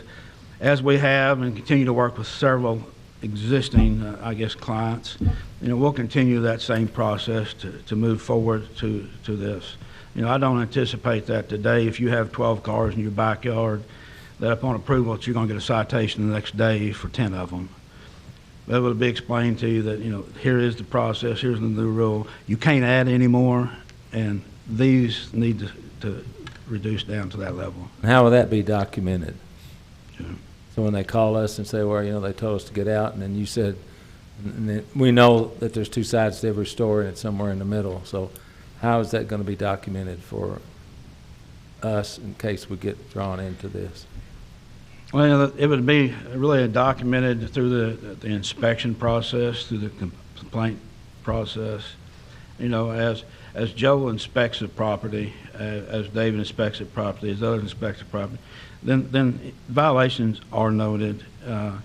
as we have and continue to work with several existing, I guess, clients, you know, we'll continue that same process to move forward to this. You know, I don't anticipate that today, if you have 12 cars in your backyard, that upon approval that you're going to get a citation the next day for 10 of them. That will be explained to you that, you know, here is the process, here's the new rule. You can't add any more, and these need to reduce down to that level. How will that be documented? Yeah. So when they call us and say, well, you know, they told us to get out, and then you said, and then we know that there's two sides to every story and it's somewhere in the middle. So how is that going to be documented for us in case we get drawn into this? Well, it would be really documented through the inspection process, through the complaint process. You know, as Joe inspects the property, as David inspects the property, as others inspect the property, then violations are noted. You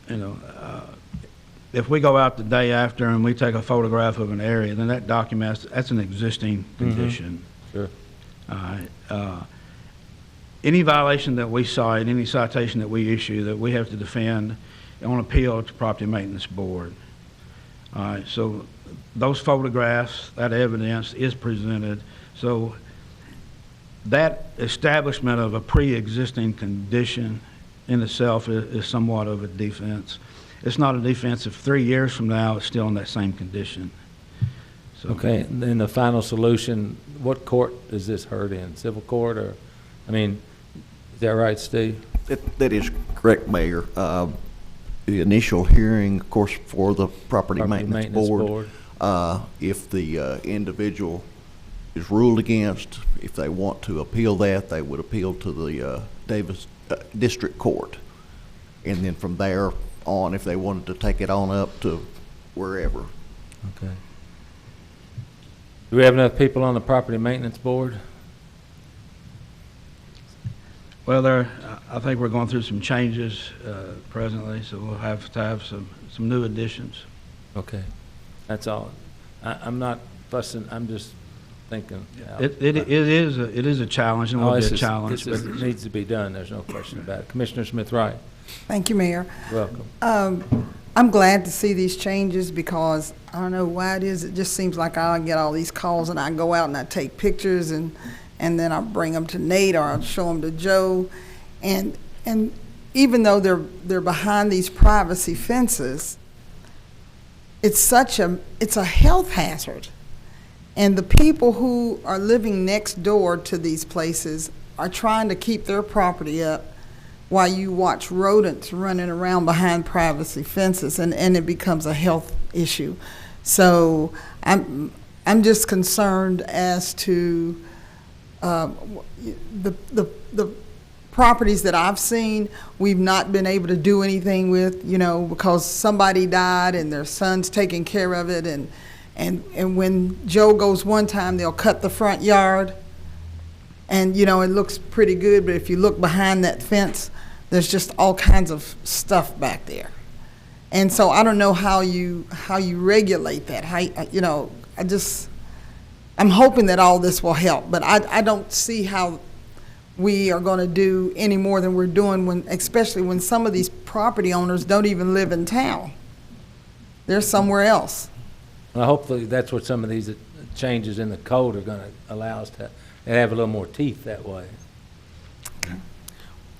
know, if we go out the day after and we take a photograph of an area, then that documents that's an existing condition. Sure. Any violation that we cite, any citation that we issue that we have to defend on appeal to Property Maintenance Board. So those photographs, that evidence is presented. So that establishment of a pre-existing condition in itself is somewhat of a defense. It's not a defense if 3 years from now it's still in that same condition. So, okay, and then the final solution, what court is this heard in? Civil court or, I mean, is that right, Steve? That is correct, Mayor. The initial hearing, of course, for the Property Maintenance Board. If the individual is ruled against, if they want to appeal that, they would appeal to the Davis District Court. And then from there on, if they wanted to take it on up to wherever. Okay. Do we have enough people on the Property Maintenance Board? well, I think we're going through some changes presently, so we'll have to have some new additions. Okay, that's all. I'm not fussing, I'm just thinking. It is a challenge, and will be a challenge. It needs to be done, there's no question about it. Commissioner Smith-Wright. Thank you, Mayor. Welcome. I'm glad to see these changes because I don't know why it is. It just seems like I get all these calls and I go out and I take pictures and then I bring them to Nate or I'll show them to Joe. And even though they're behind these privacy fences, it's a health hazard. And the people who are living next door to these places are trying to keep their property up while you watch rodents running around behind privacy fences, and it becomes a health issue. So I'm just concerned as to the properties that I've seen, we've not been able to do anything with, because somebody died and their son's taking care of it, and when Joe goes one time, they'll cut the front yard, and it looks pretty good, but if you look behind that fence, there's just all kinds of stuff back there. And so I don't know how you regulate that. I'm hoping that all this will help, but I don't see how we are gonna do any more than we're doing when, especially when some of these property owners don't even live in town. They're somewhere else. Well, hopefully that's what some of these changes in the code are gonna allow us to have a little more teeth that way.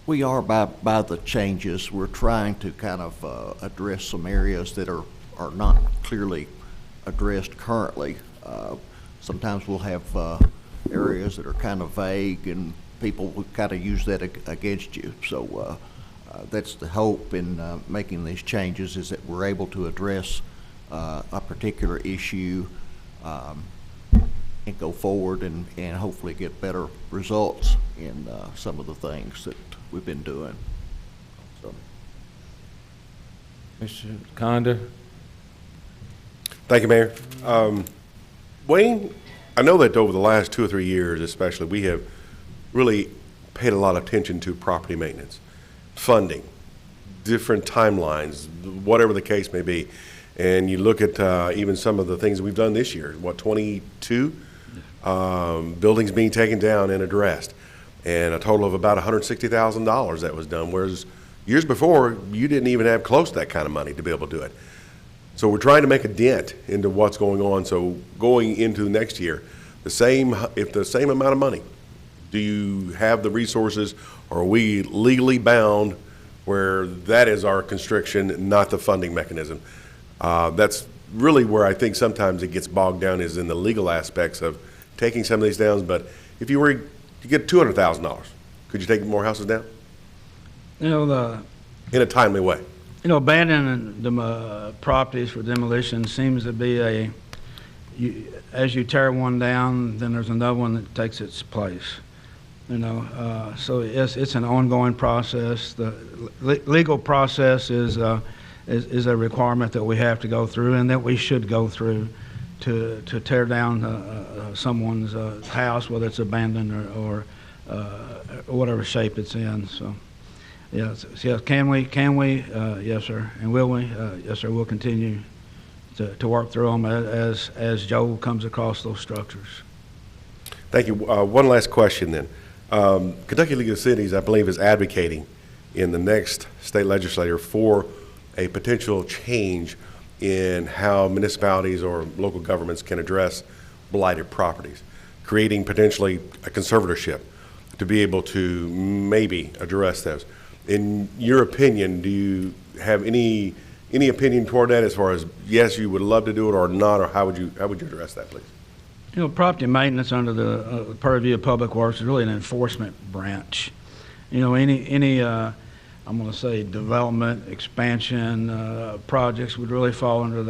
We are by the changes. We're trying to kind of address some areas that are not clearly addressed currently. Sometimes we'll have areas that are kind of vague, and people will kind of use that against you. So that's the hope in making these changes, is that we're able to address a particular issue and go forward and hopefully get better results in some of the things that we've been doing. So. Mr. Condor? Thank you, Mayor. Wayne, I know that over the last 2 or 3 years especially, we have really paid a lot of attention to property maintenance, funding, different timelines, whatever the case may be. And you look at even some of the things we've done this year, 22 buildings being taken down and addressed, and a total of about $160,000 that was done, whereas years before, you didn't even have close to that kind of money to be able to do it. So we're trying to make a dent into what's going on. So going into next year, if the same amount of money, do you have the resources, or are we legally bound where that is our constriction, not the funding mechanism? That's really where I think sometimes it gets bogged down, is in the legal aspects of taking some of these down. But if you were to get $200,000, could you take more houses down? In a timely way. Abandoning the properties for demolition seems to be as you tear one down, then there's another one that takes its place. So it's an ongoing process. The legal process is a requirement that we have to go through, and that we should go through to tear down someone's house, whether it's abandoned or whatever shape it's in. So. Yes, can we? Yes, sir. And will we? Yes, sir. We'll continue to work through them as Joe comes across those structures. Thank you. One last question then. Kentucky League of Cities, I believe, is advocating in the next state legislature for a potential change in how municipalities or local governments can address blighted properties, creating potentially a conservatorship to be able to maybe address those. In your opinion, do you have any opinion toward that, as far as yes, you would love to do it, or not, or how would you address that, please? Property maintenance under the purview of Public Works is really an enforcement branch. Any I'm going to say development, expansion projects would really fall under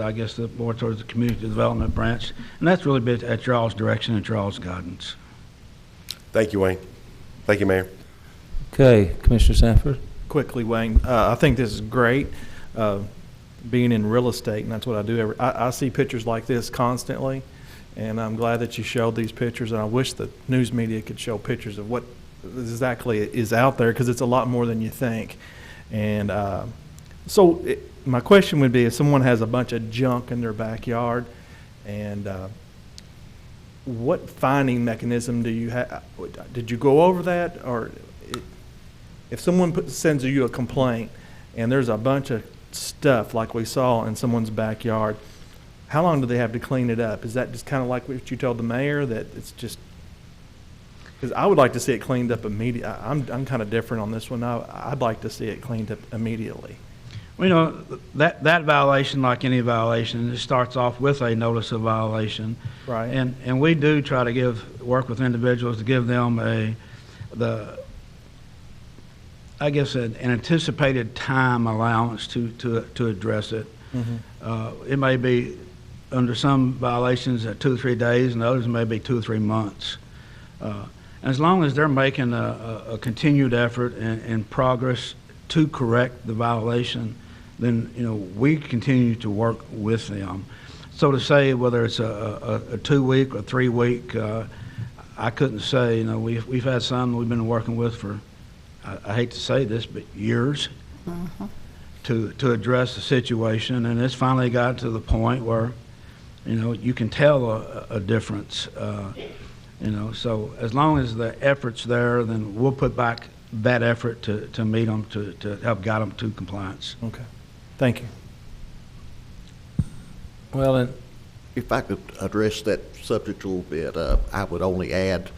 more towards the community development branch, and that's really been at y'all's direction and y'all's guidance. Thank you, Wayne. Thank you, Mayor. Okay, Commissioner Sanford. Quickly, Wayne, I think this is great. Being in real estate, and that's what I do. I see pictures like this constantly, and I'm glad that you showed these pictures. And I wish the news media could show pictures of what exactly is out there, because it's a lot more than you think. And my question would be, if someone has a bunch of junk in their backyard, and what finding mechanism do you have? Did you go over that, or if someone sends you a complaint and there's a bunch of stuff like we saw in someone's backyard, how long do they have to clean it up? Is that just kind of like what you told the mayor, that it's just, because I would like to see it cleaned up immediately. I'm kind of different on this one. I'd like to see it cleaned up immediately. Well, that violation, like any violation, it starts off with a notice of violation. Right. And we do try to work with individuals to give them an anticipated time allowance to address it. Mm-hmm. It may be, under some violations, 2 or 3 days, and others may be 2 or 3 months. As long as they're making a continued effort and progress to correct the violation, then we continue to work with them. So to say whether it's a 2-week or 3-week, I couldn't say. We've had some we've been working with for, I hate to say this, but years, to address the situation, and it's finally got to the point where you can tell a difference. You know, so as long as the effort's there, then we'll put back that effort to meet them, to help guide them to compliance. Okay. Thank you. Well, and If I could address that subject a little bit, I would only add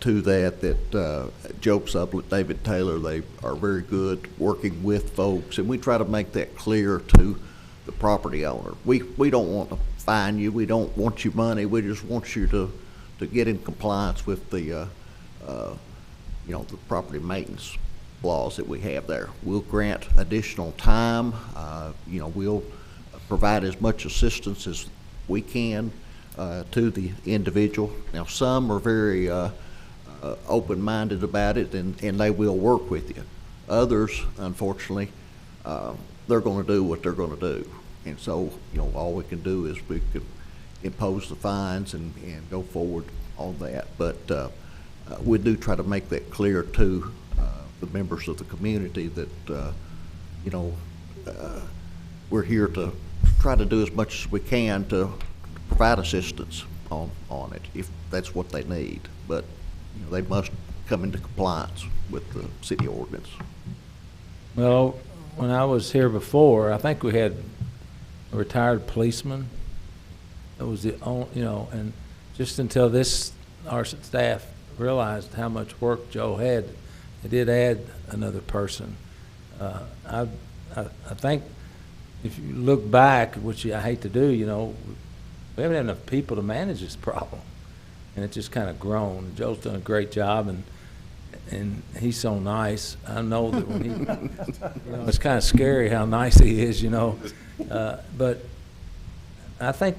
to that Joe Sublett, David Taylor, they are very good working with folks, and we try to make that clear to the property owner. We don't want to fine you. We don't want your money. We just want you to get in compliance with the the property maintenance laws that we have there. We'll grant additional time. We'll provide as much assistance as we can to the individual. Now, some are very open-minded about it, and they will work with you. Others, unfortunately, they're going to do what they're going to do. And so, all we can do is we can impose the fines and go forward on that. But we do try to make that clear to the members of the community that, we're here to try to do as much as we can to provide assistance on it if that's what they need. But they must come into compliance with the city ordinance. well, when I was here before, I think we had a retired policeman. That was the only, and just until our staff realized how much work Joe had, they did add another person. I think if you look back, which I hate to do, we haven't had enough people to manage this problem, and it just kind of grown. Joe's done a great job, and he's so nice. I know that when he, it's kind of scary how nice he is, but I think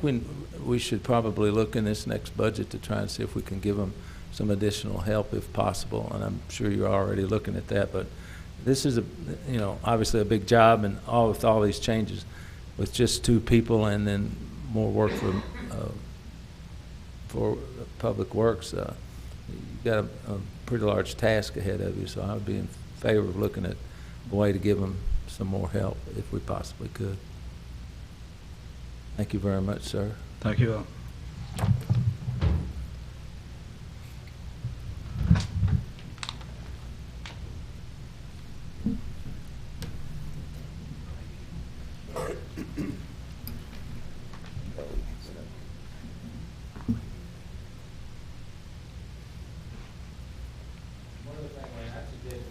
we should probably look in this next budget to try and see if we can give them some additional help if possible, and I'm sure you're already looking at that, but this is obviously a big job, and with all these changes with just 2 people and then more work for public works, you've got a pretty large task ahead of you, so I would be in favor of looking at a way to give them some more help if we possibly could. Thank you very much, sir. Thank you all.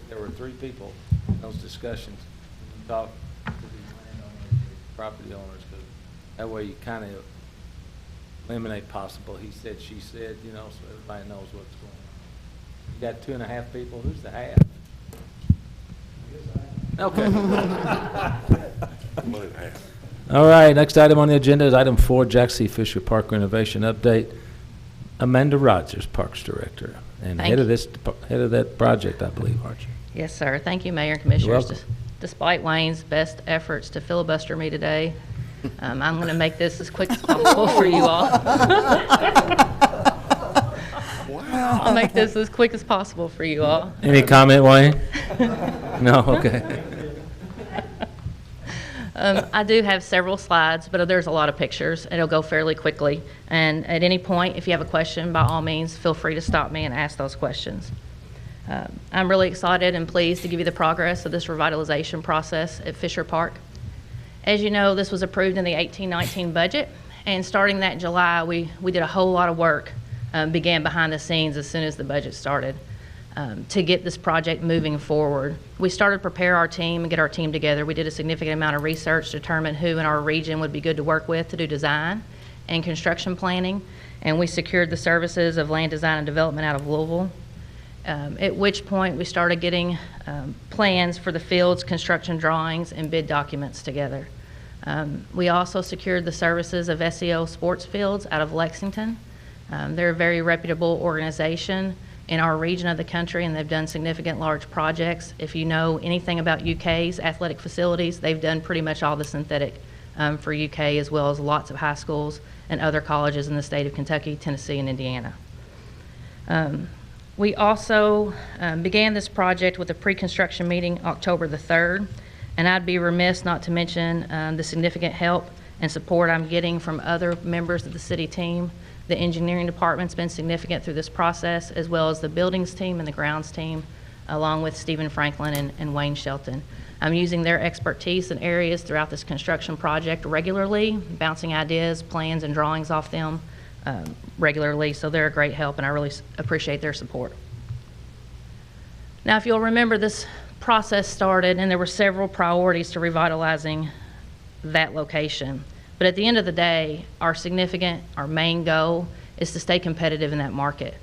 There were 3 people in those discussions. We talked to the landowners, the property owners, because that way you kind of eliminate possible he said, she said, so everybody knows what's going on. You got 2.5 people. Who's the half? Okay. 1.5. All right. Next item on the agenda is item 4, Jack C. Fisher Park renovation update. Amanda Rogers, Parks Director, and head of that project, I believe, aren't you? Yes, sir. Thank you, Mayor and Commissioners. welcome. Despite Wayne's best efforts to filibuster me today, I'm going to make this as quick as possible for you all. I'll make this as quick as possible for you all. Any comment, Wayne? No? Okay. I do have several slides, but there's a lot of pictures. It'll go fairly quickly. And at any point, if you have a question, by all means, feel free to stop me and ask those questions. I'm really excited and pleased to give you the progress of this revitalization process at Fisher Park. As you know, this was approved in the 18-19 budget, and starting that July, we did a whole lot of work, began behind the scenes as soon as the budget started, to get this project moving forward. We started to prepare our team and get our team together. We did a significant amount of research to determine who in our region would be good to work with to do design and construction planning, and we secured the services of land design and development out of Louisville. At which point we started getting plans for the fields, construction drawings, and bid documents together. We also secured the services of SEO Sports Fields out of Lexington. They're a very reputable organization in our region of the country, and they've done significant large projects. If you know anything about UK's athletic facilities, they've done pretty much all the synthetic for UK, as well as lots of high schools and other colleges in the state of Kentucky, Tennessee, and Indiana. We also began this project with a pre-construction meeting October the 3rd, and I'd be remiss not to mention the significant help and support I'm getting from other members of the city team. The engineering department's been significant through this process, as well as the buildings team and the grounds team, along with Stephen Franklin and Wayne Shelton. I'm using their expertise in areas throughout this construction project regularly, bouncing ideas, plans, and drawings off them regularly, so they're a great help, and I really appreciate their support. Now, if you'll remember, this process started, and there were several priorities to revitalizing that location. But at the end of the day, our main goal is to stay competitive in that market.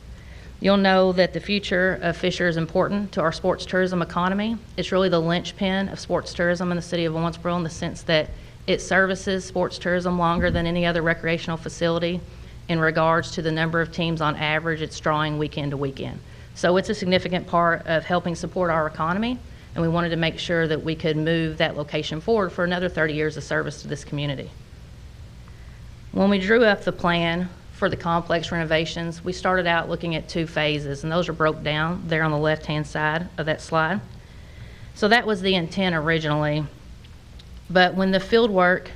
You'll know that the future of Fisher is important to our sports tourism economy. It's really the linchpin of sports tourism in the city of Owensboro, in the sense that it services sports tourism longer than any other recreational facility in regards to the number of teams on average it's drawing weekend to weekend. So it's a significant part of helping support our economy, and we wanted to make sure that we could move that location forward for another 30 years of service to this community. When we drew up the plan for the complex renovations, we started out looking at 2 phases, and those are broke down there on the left-hand side of that slide. So that was the intent originally, but when the field work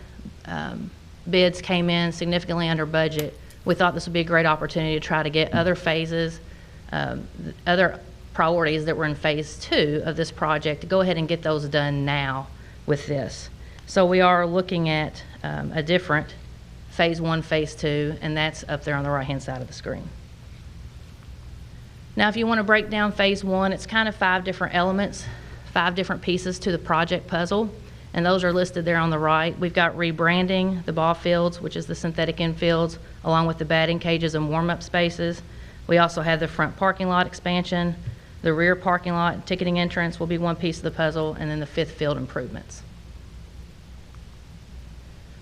bids came in significantly under budget, we thought this would be a great opportunity to try to get other phases, other priorities that were in phase 2 of this project, to go ahead and get those done now with this. So we are looking at a different phase 1, phase 2, and that's up there on the right-hand side of the screen. Now, if you want to break down phase 1, it's kind of 5 different elements, 5 different pieces to the project puzzle, and those are listed there on the right. We've got rebranding the ball fields, which is the synthetic infields, along with the batting cages and warm-up spaces. We also have the front parking lot expansion. The rear parking lot and ticketing entrance will be one piece of the puzzle, and then the 5th field improvements.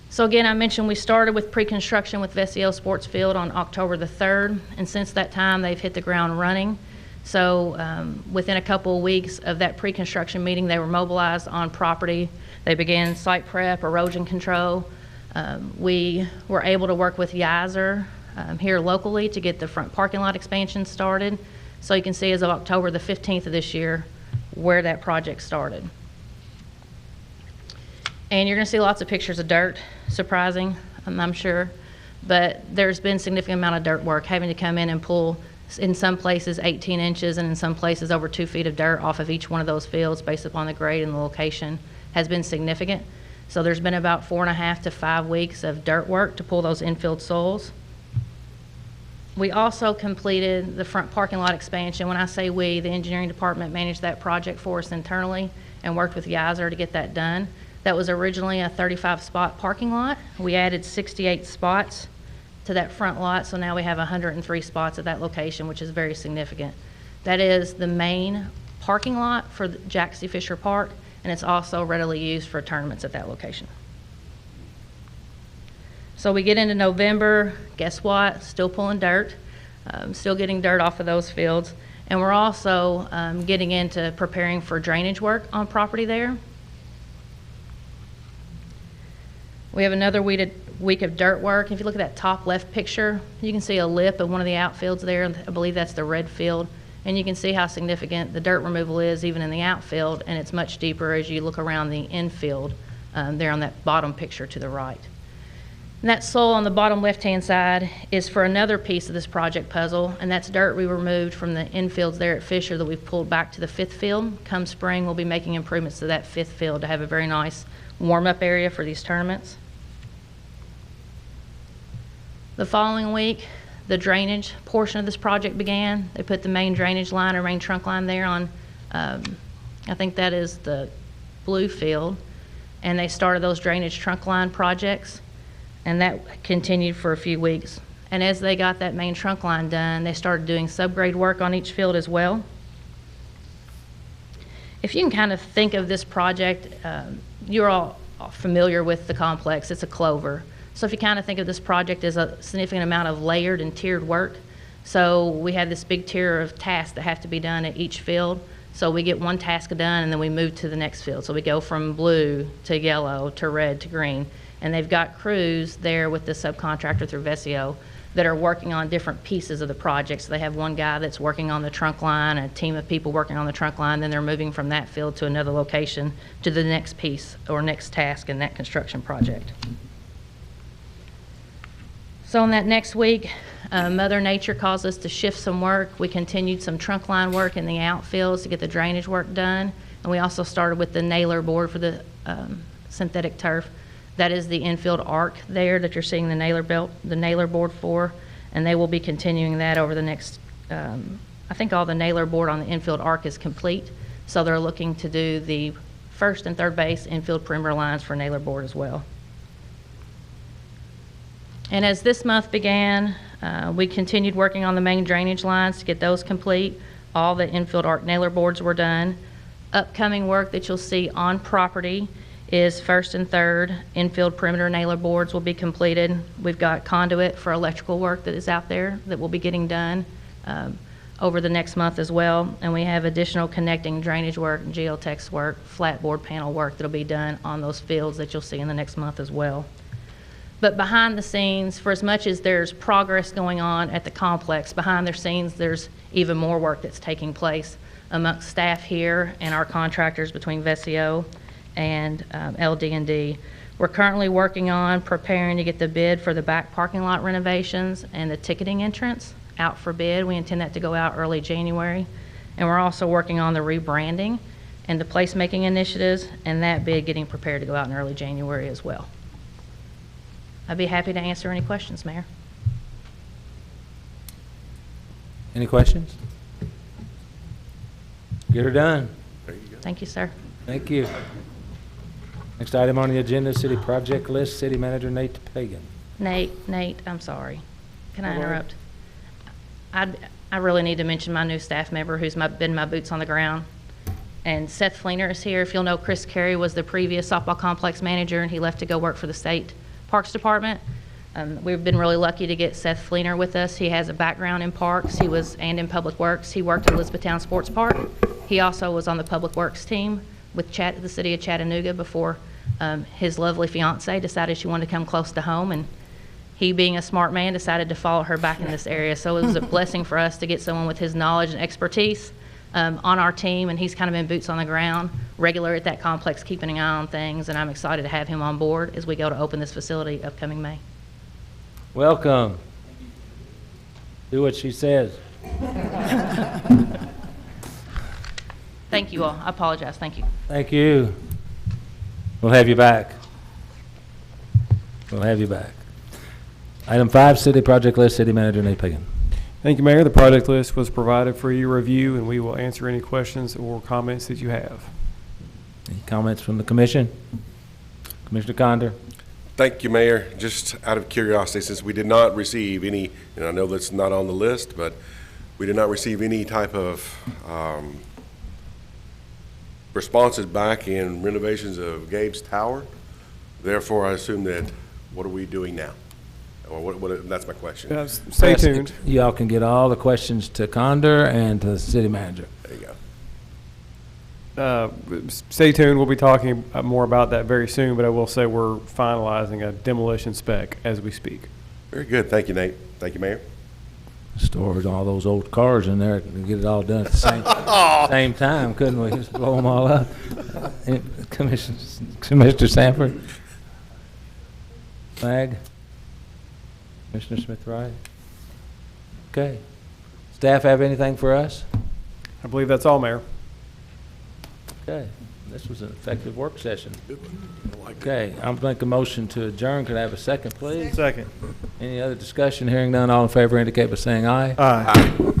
So again, I mentioned we started with pre-construction with Vesio Sports Field on October the 3rd, and since that time they've hit the ground running. So within a couple of weeks of that pre-construction meeting, they were mobilized on property. They began site prep, erosion control. We were able to work with Yizer here locally to get the front parking lot expansion started. So you can see as of October the 15th of this year where that project started. And you're going to see lots of pictures of dirt, surprising, I'm sure. But there's been a significant amount of dirt work, having to come in and pull, in some places, 18 inches, and in some places over 2 feet of dirt off of each one of those fields based upon the grade and the location has been significant. So there's been about 4.5 to 5 weeks of dirt work to pull those infield soils. We also completed the front parking lot expansion. When I say we, the engineering department managed that project for us internally and worked with Yizer to get that done. That was originally a 35-spot parking lot. We added 68 spots to that front lot, so now we have 103 spots at that location, which is very significant. That is the main parking lot for Jack C. Fisher Park, and it's also readily used for tournaments at that location. So we get into November, guess what? Still pulling dirt, still getting dirt off of those fields, and we're also getting into preparing for drainage work on property there. We have another week of dirt work. If you look at that top left picture, you can see a lip of one of the outfields there. I believe that's the red field. And you can see how significant the dirt removal is even in the outfield, and it's much deeper as you look around the infield there on that bottom picture to the right. And that soil on the bottom left-hand side is for another piece of this project puzzle, and that's dirt we removed from the infields there at Fisher that we've pulled back to the 5th field. Come spring, we'll be making improvements to that 5th field to have a very nice warm-up area for these tournaments. The following week, the drainage portion of this project began. They put the main drainage line or main trunk line there on, I think that is the blue field, and they started those drainage trunk line projects, and that continued for a few weeks. And as they got that main trunk line done, they started doing subgrade work on each field as well. If you can kind of think of this project, you're all familiar with the complex. It's a clover. So if you kind of think of this project as a significant amount of layered and tiered work, so we have this big tier of tasks that have to be done at each field. So we get one task done and then we move to the next field. So we go from blue to yellow to red to green. And they've got crews there with the subcontractor through Vesio that are working on different pieces of the project. So they have one guy that's working on the trunk line, a team of people working on the trunk line, then they're moving from that field to another location to the next piece or next task in that construction project. So in that next week, Mother Nature caused us to shift some work. We continued some trunk line work in the outfields to get the drainage work done. And we also started with the nailer board for the synthetic turf. That is the infield arc there that you're seeing the nailer board for. And they will be continuing that over the next, I think all the nailer board on the infield arc is complete. So they're looking to do the first and third base infield perimeter lines for nailer board as well. And as this month began, we continued working on the main drainage lines to get those complete. All the infield arc nailer boards were done. Upcoming work that you'll see on property is first and third infield perimeter nailer boards will be completed. We've got conduit for electrical work that is out there that will be getting done over the next month as well. And we have additional connecting drainage work, geotex work, flat board panel work that'll be done on those fields that you'll see in the next month as well. But behind the scenes, for as much as there's progress going on at the complex, behind the scenes there's even more work that's taking place amongst staff here and our contractors between Vesio and LD&D. We're currently working on preparing to get the bid for the back parking lot renovations and the ticketing entrance out for bid. We intend that to go out early January. And we're also working on the rebranding and the placemaking initiatives, and that bid getting prepared to go out in early January as well. I'd be happy to answer any questions, Mayor. Any questions? Get her done. There you go. Thank you, sir. Thank you. Next item on the agenda, city project list, City Manager Nate Pagan. Nate, I'm sorry. Can I interrupt? I really need to mention my new staff member who's been my boots on the ground. And Seth Fleener is here. If you'll know, Chris Carey was the previous softball complex manager, and he left to go work for the state Parks Department. We've been really lucky to get Seth Fleener with us. He has a background in parks. And in public works. He worked at Elizabethtown Sports Park. He also was on the public works team with the city of Chattanooga before his lovely fiance decided she wanted to come close to home, and he, being a smart man, decided to follow her back in this area. So it was a blessing for us to get someone with his knowledge and expertise on our team, and he's kind of been boots on the ground, regular at that complex, keeping an eye on things, and I'm excited to have him on board as we go to open this facility upcoming May. Welcome. Do what she says. Thank you all. I apologize. Thank you. Thank you. We'll have you back. We'll have you back. Item 5, city project list, City Manager Nate Pagan. Thank you, Mayor. The project list was provided for your review, and we will answer any questions or comments that you have. Any comments from the commission? Commissioner Condor? Thank you, Mayor. Just out of curiosity, since we did not receive any, and I know that's not on the list, but we did not receive any type of responses back in renovations of Gabe's Tower. Therefore, I assume that, what are we doing now? Or that's my question. Stay tuned. Y'all can get all the questions to Condor and to the city manager. There you go. Stay tuned. We'll be talking more about that very soon, but I will say we're finalizing a demolition spec as we speak. Very good. Thank you, Nate. Thank you, Mayor. Stored all those old cars in there and get it all done at the same time, couldn't we? Just blow them all up. Commissioner Sanford? Mag? Commissioner Smith-Wright? Okay. Staff have anything for us? I believe that's all, Mayor. Okay. This was an effective work session. Okay. I'll make a motion to adjourn. Could I have a second, please? Second. Any other discussion? Hearing none, all in favor indicate by saying aye. Aye.